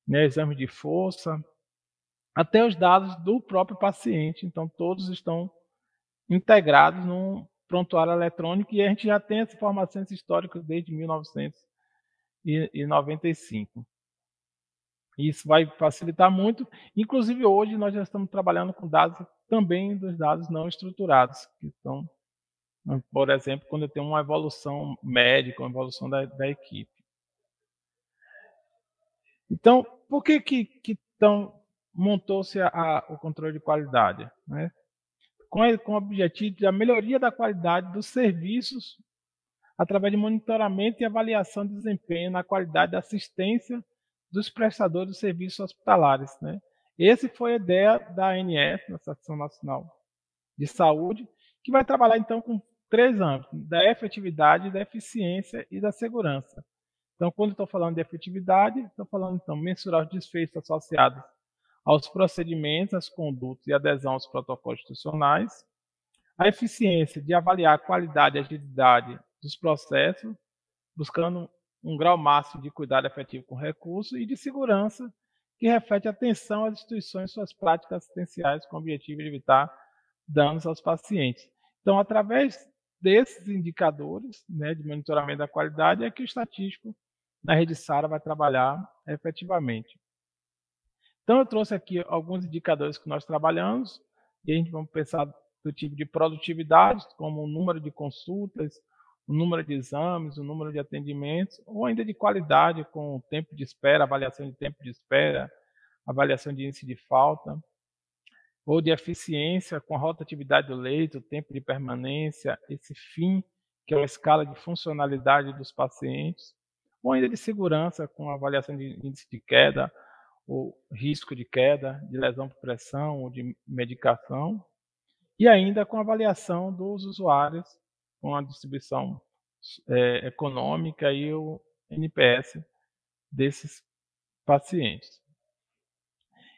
né, exame de força, até os dados do próprio paciente, então todos estão integrados num prontuário eletrônico, e a gente já tem essas informações históricas desde 1995. Isso vai facilitar muito. Inclusive, hoje, nós já estamos trabalhando com dados também dos dados não estruturados, que estão, por exemplo, quando eu tenho uma evolução médica, uma evolução da equipe. Então, por que montou-se o controle de qualidade? Né? Com o objetivo da melhoria da qualidade dos serviços através de monitoramento e avaliação de desempenho na qualidade da assistência dos prestadores de serviços hospitalares, né? Essa foi a ideia da ANS, da Associação Nacional de Saúde, que vai trabalhar então com 3 âmbitos: da efetividade, da eficiência e da segurança. Então, quando estou falando de efetividade, estou falando então mensurar os desfechos associados aos procedimentos, às condutas e adesão aos protocolos institucionais. A eficiência de avaliar a qualidade e agilidade dos processos, buscando um grau máximo de cuidado efetivo com recursos, e de segurança, que reflete atenção às instituições e suas práticas assistenciais com o objetivo de evitar danos aos pacientes. Então, através desses indicadores, né, de monitoramento da qualidade, é que o estatístico na rede SARA vai trabalhar efetivamente. Então, eu trouxe aqui alguns indicadores que nós trabalhamos, e a gente vai pensar do tipo de produtividade, como o número de consultas, o número de exames, o número de atendimentos, ou ainda de qualidade, com o tempo de espera, avaliação de tempo de espera, avaliação de índice de falta, ou de eficiência, com a rotatividade do leito, o tempo de permanência, esse FIM, que é uma escala de funcionalidade dos pacientes, ou ainda de segurança, com a avaliação de índice de queda, ou risco de queda, de lesão por pressão, ou de medicação, e ainda com a avaliação dos usuários, com a distribuição econômica e o NPS desses pacientes.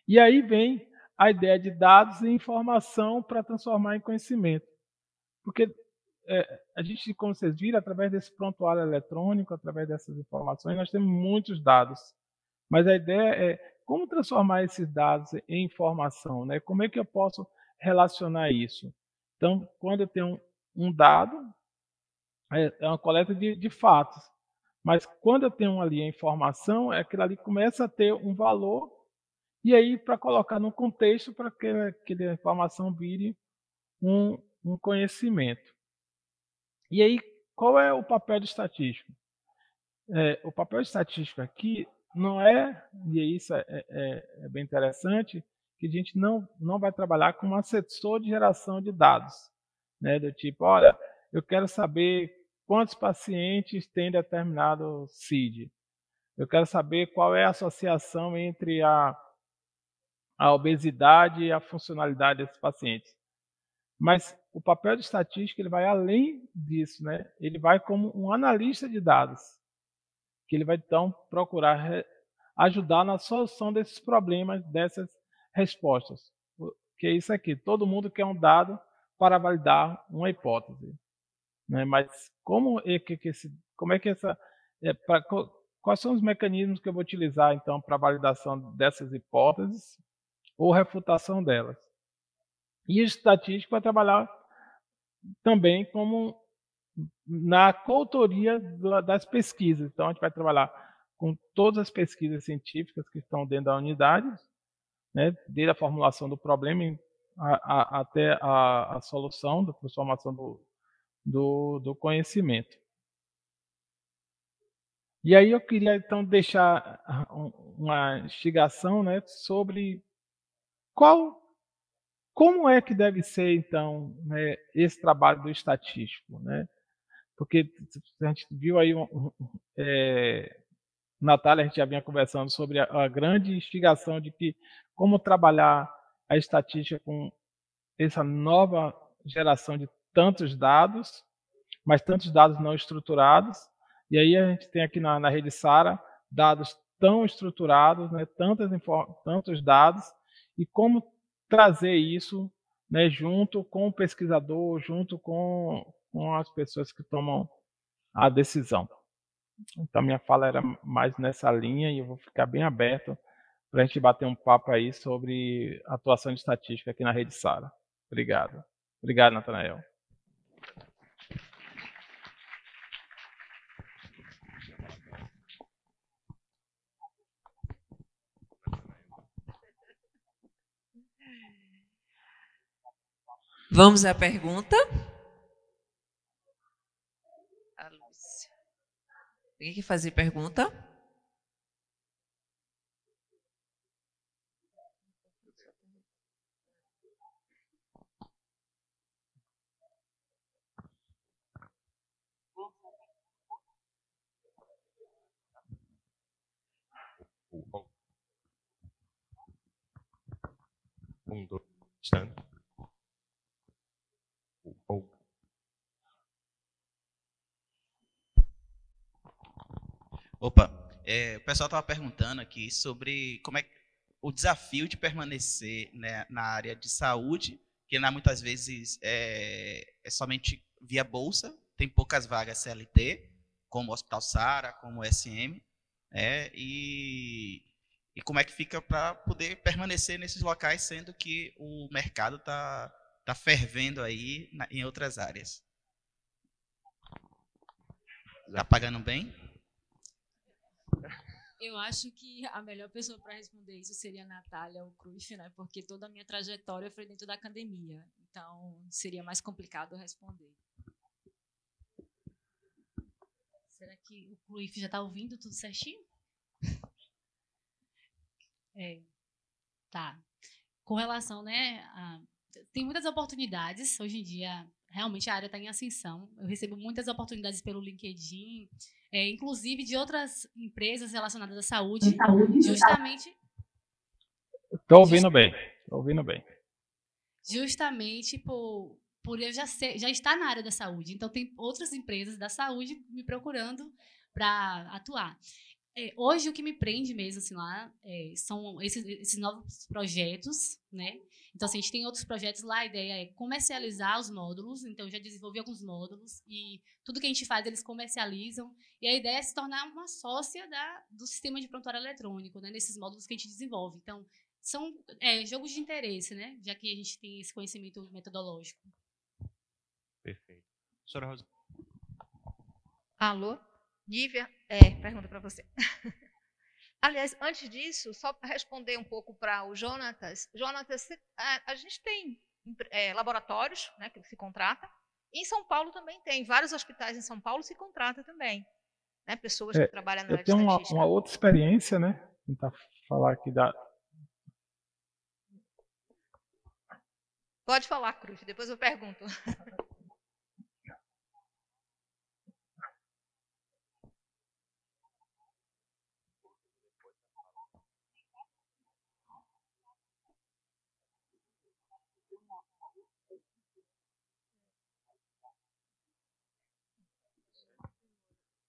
E aí vem a ideia de dados e informação para transformar em conhecimento. Porque a gente, como vocês viram, através desse prontuário eletrônico, através dessas informações, nós temos muitos dados. Mas a ideia é como transformar esses dados em informação, né? Como é que eu posso relacionar isso? Então, quando eu tenho um dado, é uma coleta de fatos. Mas quando eu tenho ali a informação, aquilo ali começa a ter um valor, e aí para colocar no contexto para que aquela informação vire um conhecimento. E aí, qual é o papel do estatístico? O papel estatístico aqui não é, e isso é bem interessante, que a gente não vai trabalhar como assessor de geração de dados, né? Do tipo, olha, eu quero saber quantos pacientes têm determinado CID. Eu quero saber qual é a associação entre a obesidade e a funcionalidade desses pacientes. Mas o papel de estatística ele vai além disso, né? Ele vai como um analista de dados, que ele vai então procurar ajudar na solução desses problemas, dessas respostas. Que é isso aqui, todo mundo quer um dado para validar uma hipótese, né? Mas quais são os mecanismos que eu vou utilizar então para validação dessas hipóteses ou refutação delas? E o estatístico vai trabalhar também como na coautoria das pesquisas. Então, a gente vai trabalhar com todas as pesquisas científicas que estão dentro da unidade, né, desde a formulação do problema até a solução, da transformação do conhecimento. E aí eu queria, então, deixar uma instigação, né, sobre como é que deve ser, então, né, esse trabalho do estatístico, né? Porque a gente viu aí, Natália, a gente já vinha conversando sobre a grande instigação de que como trabalhar a estatística com essa nova geração de tantos dados, mas tantos dados não estruturados. E aí a gente tem aqui na rede Sara dados tão estruturados, né, tantos dados, e como trazer isso, né, junto com o pesquisador, junto com as pessoas que tomam a decisão. Então, minha fala era mais nessa linha e eu vou ficar bem aberto para a gente bater um papo aí sobre atuação de estatística aqui na rede Sara. Obrigado. Obrigado, Natanael. Vamos à pergunta. A Lúcia. Alguém quer fazer pergunta? Opa, o pessoal estava perguntando aqui sobre como é o desafio de permanecer, né, na área de saúde, que muitas vezes é somente via bolsa, tem poucas vagas CLT, como o Hospital Sara, como o SM, e como é que fica para poder permanecer nesses locais, sendo que o mercado está fervendo aí em outras áreas. Está pagando bem? Eu acho que a melhor pessoa para responder isso seria a Natália ou Cruyff, né? Porque toda a minha trajetória foi dentro da academia. Então, seria mais complicado responder. Será que o Cruyff já está ouvindo tudo certinho? Tá. Com relação, né, tem muitas oportunidades hoje em dia. Realmente a área está em ascensão. Eu recebo muitas oportunidades pelo LinkedIn, inclusive de outras empresas relacionadas à saúde, justamente. Estou ouvindo bem. Estou ouvindo bem. Justamente por eu já estar na área da saúde. Então tem outras empresas da saúde me procurando para atuar. Hoje o que me prende mesmo assim lá são esses novos projetos, né? Então assim, a gente tem outros projetos lá, a ideia é comercializar os módulos, então eu já desenvolvi alguns módulos e tudo que a gente faz eles comercializam, e a ideia é se tornar uma sócia do sistema de prontuário eletrônico, né? Nesses módulos que a gente desenvolve. Então são jogos de interesse, né? Já que a gente tem esse conhecimento metodológico. Perfeito. Senhora Rosa. Alô? Nívia, pergunta para você. Aliás, antes disso, só para responder um pouco para o Jonatas. Jonatas, a gente tem laboratórios, né, que se contrata. E em São Paulo também tem. Vários hospitais em São Paulo se contrata também. Né, pessoas que trabalham na área de estatística. Eu tenho uma outra experiência, né? Tentar falar aqui da... Pode falar, Cruz, depois eu pergunto.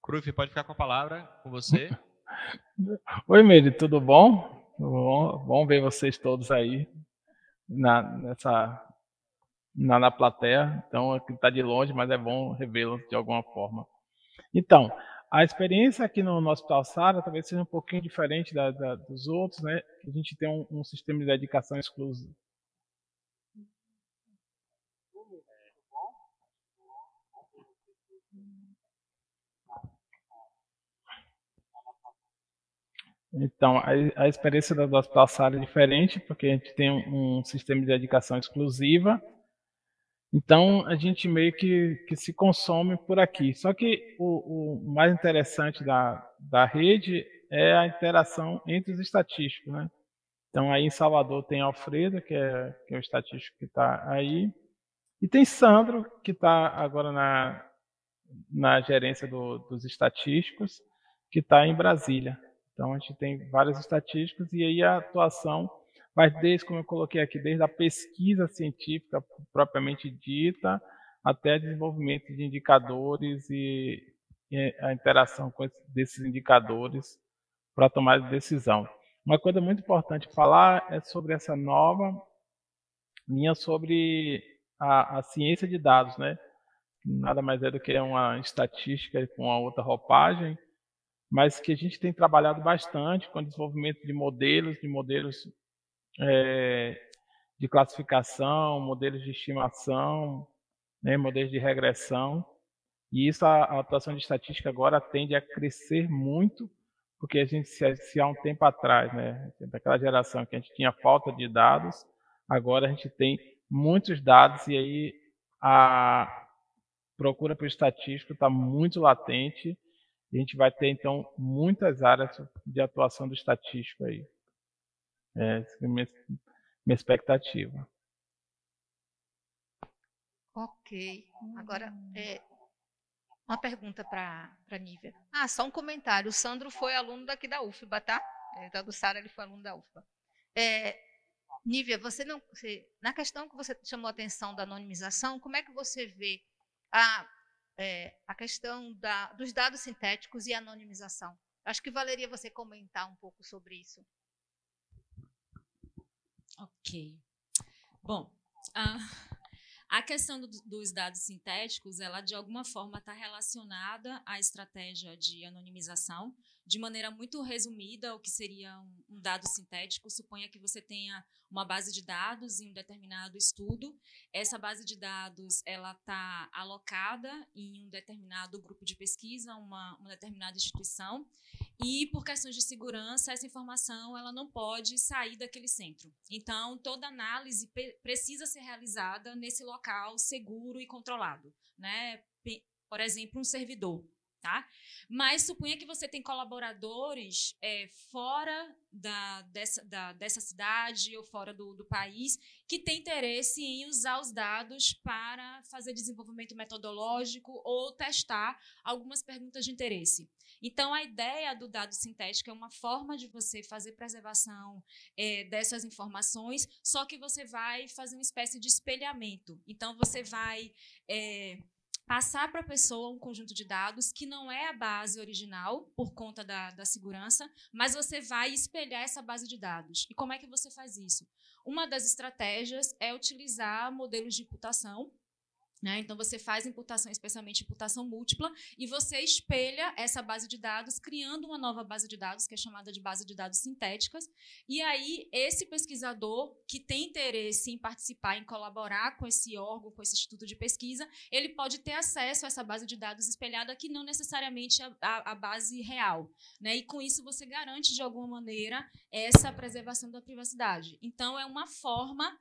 Cruyff, pode ficar com a palavra, com você. Oi, Meire, tudo bom? Bom ver vocês todos aí na plateia. Então, aqui está de longe, mas é bom revê-los de alguma forma. Então, a experiência aqui no Hospital Sara talvez seja um pouquinho diferente dos outros, né? A gente tem um sistema de dedicação exclusivo. Então, a experiência do hospital SAR é diferente, porque a gente tem um sistema de dedicação exclusiva. Então, a gente meio que se consome por aqui. Só que o mais interessante da rede é a interação entre os estatísticos, né? Então, aí em Salvador tem Alfredo, que é o estatístico que está aí, e tem Sandro, que está agora na gerência dos estatísticos, que está em Brasília. Então, a gente tem vários estatísticos e aí a atuação vai desde, como eu coloquei aqui, desde a pesquisa científica propriamente dita até desenvolvimento de indicadores e a interação com desses indicadores para tomar decisão. Uma coisa muito importante falar é sobre essa nova linha sobre a ciência de dados, né? Nada mais é do que uma estatística com uma outra roupagem, mas que a gente tem trabalhado bastante com o desenvolvimento de modelos de classificação, modelos de estimação, né, modelos de regressão. E isso, a atuação de estatística agora tende a crescer muito, porque a gente, se há um tempo atrás, né, daquela geração que a gente tinha falta de dados, agora a gente tem muitos dados e aí a procura por estatístico está muito latente e a gente vai ter, então, muitas áreas de atuação do estatístico aí. Essa é a minha expectativa. Ok. Agora, uma pergunta para a Nívia. Só um comentário. O Sandro foi aluno daqui da UFBA, tá? Do SAR, ele foi aluno da UFBA. Nívia, na questão que você chamou a atenção da anonimização, como é que você vê a questão dos dados sintéticos e a anonimização? Acho que valeria você comentar um pouco sobre isso. Ok. Bom, a questão dos dados sintéticos, ela de alguma forma está relacionada à estratégia de anonimização. De maneira muito resumida, o que seria um dado sintético, suponha que você tenha uma base de dados em um determinado estudo. Essa base de dados ela está alocada em um determinado grupo de pesquisa, uma determinada instituição, e por questões de segurança, essa informação ela não pode sair daquele centro. Então, toda análise precisa ser realizada nesse local seguro e controlado, né? Por exemplo, um servidor. Tá? Mas suponha que você tem colaboradores fora dessa cidade ou fora do país que têm interesse em usar os dados para fazer desenvolvimento metodológico ou testar algumas perguntas de interesse. Então, a ideia do dado sintético é uma forma de você fazer preservação dessas informações, só que você vai fazer uma espécie de espelhamento. Então, você vai passar para a pessoa um conjunto de dados que não é a base original, por conta da segurança, mas você vai espelhar essa base de dados. E como é que você faz isso? Uma das estratégias é utilizar modelos de imputação, né? Então, você faz imputação, especialmente imputação múltipla, e você espelha essa base de dados, criando uma nova base de dados, que é chamada de base de dados sintéticas. E aí, esse pesquisador que tem interesse em participar, em colaborar com esse órgão, com esse instituto de pesquisa, ele pode ter acesso a essa base de dados espelhada, que não necessariamente é a base real, né? E com isso, você garante, de alguma maneira, essa preservação da privacidade. Então, é uma forma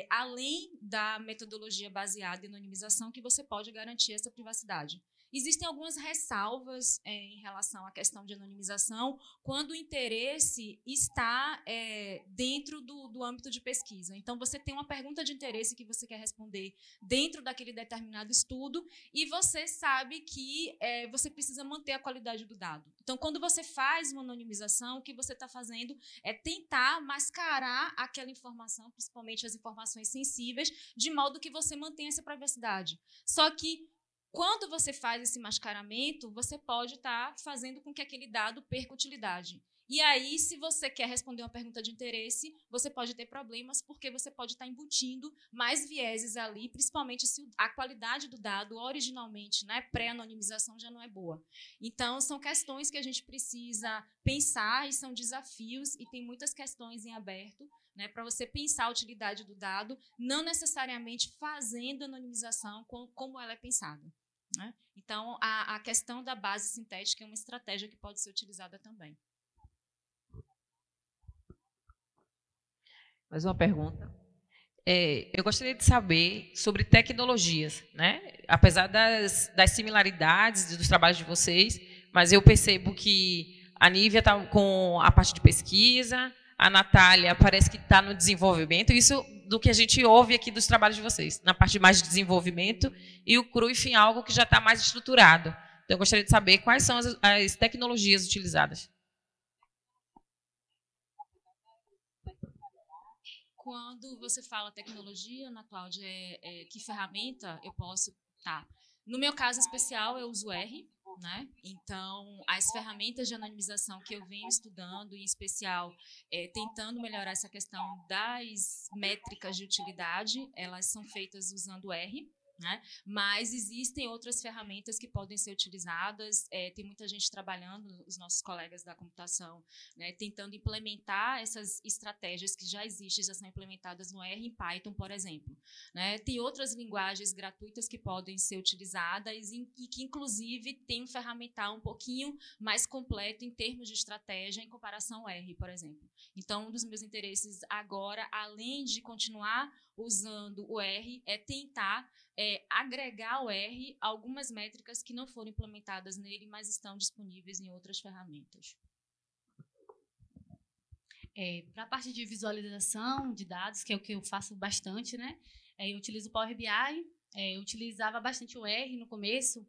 além da metodologia baseada em anonimização, que você pode garantir essa privacidade. Existem algumas ressalvas em relação à questão de anonimização quando o interesse está dentro do âmbito de pesquisa. Então, você tem uma pergunta de interesse que você quer responder dentro daquele determinado estudo e você sabe que você precisa manter a qualidade do dado. Então, quando você faz uma anonimização, o que você está fazendo é tentar mascarar aquela informação, principalmente as informações sensíveis, de modo que você mantenha essa privacidade. Só que, quando você faz esse mascaramento, você pode estar fazendo com que aquele dado perca utilidade. E aí, se você quer responder uma pergunta de interesse, você pode ter problemas, porque você pode estar embutindo mais vieses ali, principalmente se a qualidade do dado, originalmente, né, pré-anonimização, já não é boa. Então, são questões que a gente precisa pensar e são desafios, e tem muitas questões em aberto, né, para você pensar a utilidade do dado, não necessariamente fazendo anonimização como ela é pensada, né? Então, a questão da base sintética é uma estratégia que pode ser utilizada também. Mais uma pergunta. Eu gostaria de saber sobre tecnologias, né? Apesar das similaridades dos trabalhos de vocês, mas eu percebo que a Nívia está com a parte de pesquisa, a Natália parece que está no desenvolvimento, isso do que a gente ouve aqui dos trabalhos de vocês, na parte mais de desenvolvimento, e o Cruyff em algo que já está mais estruturado. Então, eu gostaria de saber quais são as tecnologias utilizadas. Quando você fala tecnologia, Ana Cláudia, que ferramenta eu posso... Tá. No meu caso especial, eu uso R, né? Então, as ferramentas de anonimização que eu venho estudando, em especial, tentando melhorar essa questão das métricas de utilidade, elas são feitas usando R. Né? Mas existem outras ferramentas que podem ser utilizadas, tem muita gente trabalhando, os nossos colegas da computação, né, tentando implementar essas estratégias que já existem, já são implementadas no R em Python, por exemplo. Né? Tem outras linguagens gratuitas que podem ser utilizadas e que, inclusive, tem um ferramental um pouquinho mais completo em termos de estratégia em comparação ao R, por exemplo. Então, um dos meus interesses agora, além de continuar usando o R, é tentar agregar ao R algumas métricas que não foram implementadas nele, mas estão disponíveis em outras ferramentas. Para a parte de visualização de dados, que é o que eu faço bastante, né? Eu utilizo o Power BI, eu utilizava bastante o R no começo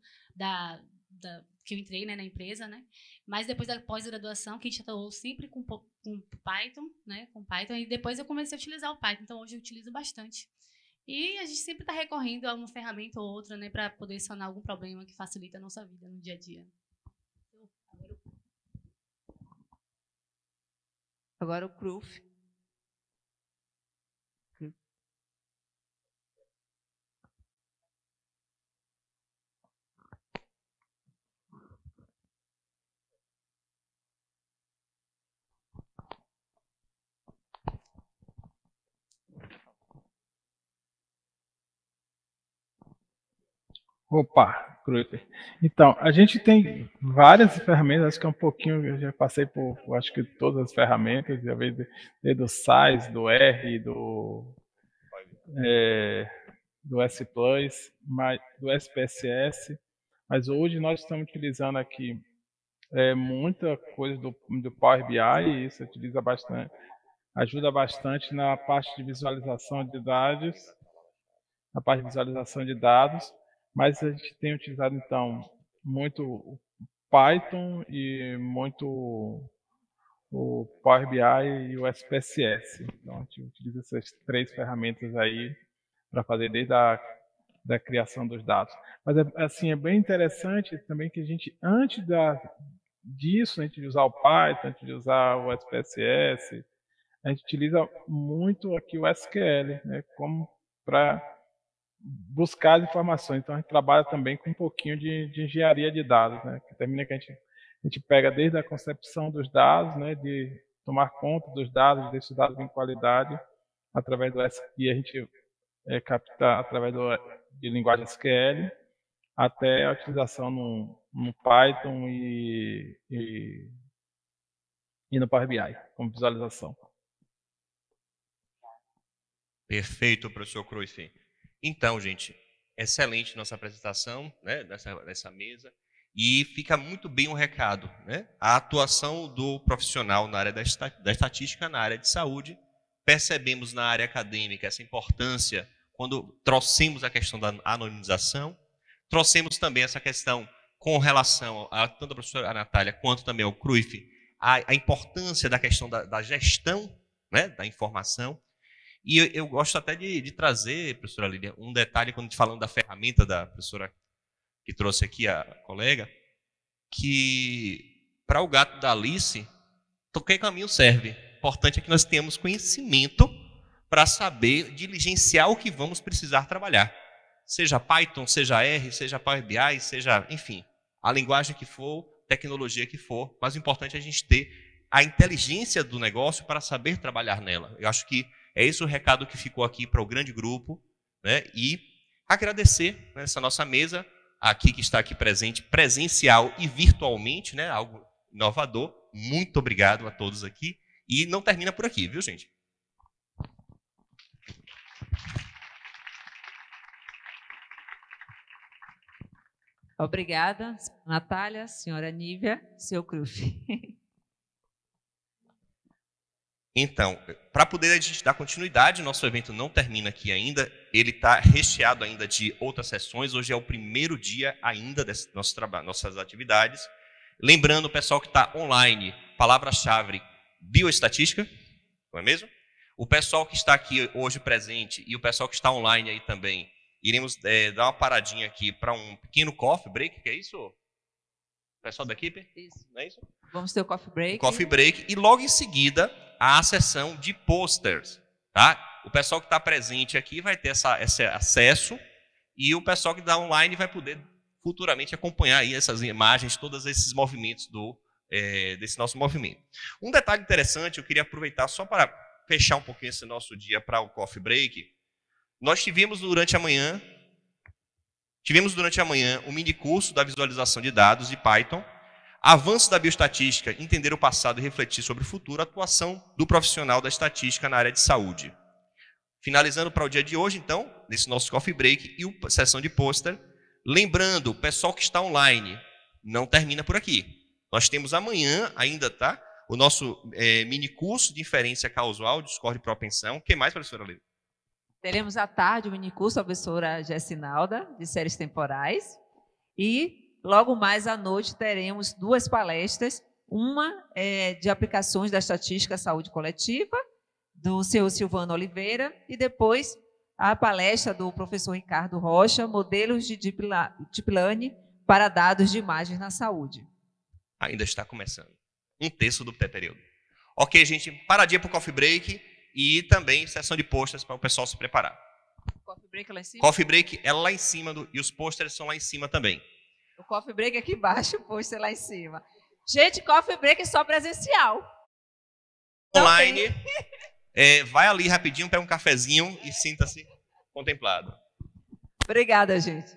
que eu entrei, né, na empresa, né? Mas depois da pós-graduação, que a gente atuou sempre com Python, né? Com Python, e depois eu comecei a utilizar o Python, então hoje eu utilizo bastante. E a gente sempre está recorrendo a uma ferramenta ou outra, né, para poder sanar algum problema que facilita a nossa vida no dia a dia. Agora o Cruyff. Opa, Cruyff. Então, a gente tem várias ferramentas, acho que é um pouquinho, eu já passei por, acho que todas as ferramentas, já veio desde o SAS, do R, do S+, do SPSS, mas hoje nós estamos utilizando aqui muita coisa do Power BI, e isso utiliza bastante, ajuda bastante na parte de visualização de dados, mas a gente tem utilizado, então, muito o Python e muito o Power BI e o SPSS. Então, a gente utiliza essas três ferramentas aí para fazer desde da criação dos dados. Mas, assim, é bem interessante também que a gente, antes disso, antes de usar o Python, antes de usar o SPSS, a gente utiliza muito aqui o SQL, né, como para buscar as informações. Então, a gente trabalha também com um pouquinho de engenharia de dados, né, que termina que a gente pega desde a concepção dos dados, né, de tomar conta dos dados, desses dados em qualidade, através do SQL, e a gente capta através de linguagem SQL, até a utilização no Python e no Power BI, como visualização. Perfeito, professor Cruyff. Então, gente, excelente nossa apresentação, né, dessa mesa, e fica muito bem um recado, né? A atuação do profissional na área da estatística, na área de saúde, percebemos na área acadêmica essa importância quando trouxemos a questão da anonimização, trouxemos também essa questão com relação a tanto a professora Natália quanto também ao Cruyff, a importância da questão da gestão, né, da informação. E eu gosto até de trazer, professora Lídia, um detalhe quando falando da ferramenta da professora que trouxe aqui a colega, que para o gato da Alice, qualquer caminho serve. O importante é que nós tenhamos conhecimento para saber diligenciar o que vamos precisar trabalhar. Seja Python, seja R, seja Power BI, seja, enfim, a linguagem que for, tecnologia que for, mas o importante é a gente ter a inteligência do negócio para saber trabalhar nela. Eu acho que é esse o recado que ficou aqui para o grande grupo, né? E agradecer nessa nossa mesa, aqui que está aqui presente, presencial e virtualmente, né? Algo inovador. Muito obrigado a todos aqui. E não termina por aqui, viu, gente? Obrigada, Natália, senhora Nívia, senhor Cruf. Então, para poder a gente dar continuidade, nosso evento não termina aqui ainda, ele está recheado ainda de outras sessões, hoje é o primeiro dia ainda desse nosso trabalho, nossas atividades. Lembrando, o pessoal que está online, palavra-chave, bioestatística, não é mesmo? O pessoal que está aqui hoje presente e o pessoal que está online aí também, iremos dar uma paradinha aqui para um pequeno coffee break, que é isso? O pessoal da equipe? Isso. Não é isso? Vamos ter o coffee break. Coffee break e logo em seguida a sessão de posters, tá? O pessoal que está presente aqui vai ter esse acesso e o pessoal que está online vai poder futuramente acompanhar aí essas imagens, todos esses movimentos desse nosso movimento. Um detalhe interessante, eu queria aproveitar só para fechar um pouquinho esse nosso dia para o coffee break. Nós tivemos durante a manhã um mini curso da visualização de dados de Python, avanço da bioestatística, entender o passado e refletir sobre o futuro, atuação do profissional da estatística na área de saúde. Finalizando para o dia de hoje, então, nesse nosso coffee break e a sessão de pôster, lembrando, o pessoal que está online, não termina por aqui. Nós temos amanhã ainda, tá? O nosso mini curso de inferência causal, discórdia e propensão. O que mais, professora Leila? Teremos à tarde o minicurso da professora Jessinalda, de séries temporais. E, logo mais à noite, teremos 2 palestras. Uma de aplicações da estatística à saúde coletiva, do senhor Silvano Oliveira, e depois a palestra do professor Ricardo Rocha, modelos de Deep Learning para dados de imagens na saúde. Ainda está começando. 1/3 do período. Ok, gente, paradinha para o coffee break. E também sessão de posters para o pessoal se preparar. Coffee break é lá em cima? Coffee break é lá em cima e os posters são lá em cima também. O coffee break é aqui embaixo, o pôster lá em cima. Gente, coffee break é só presencial. Online, vai ali rapidinho, pega um cafezinho e sinta-se contemplado. Obrigada, gente.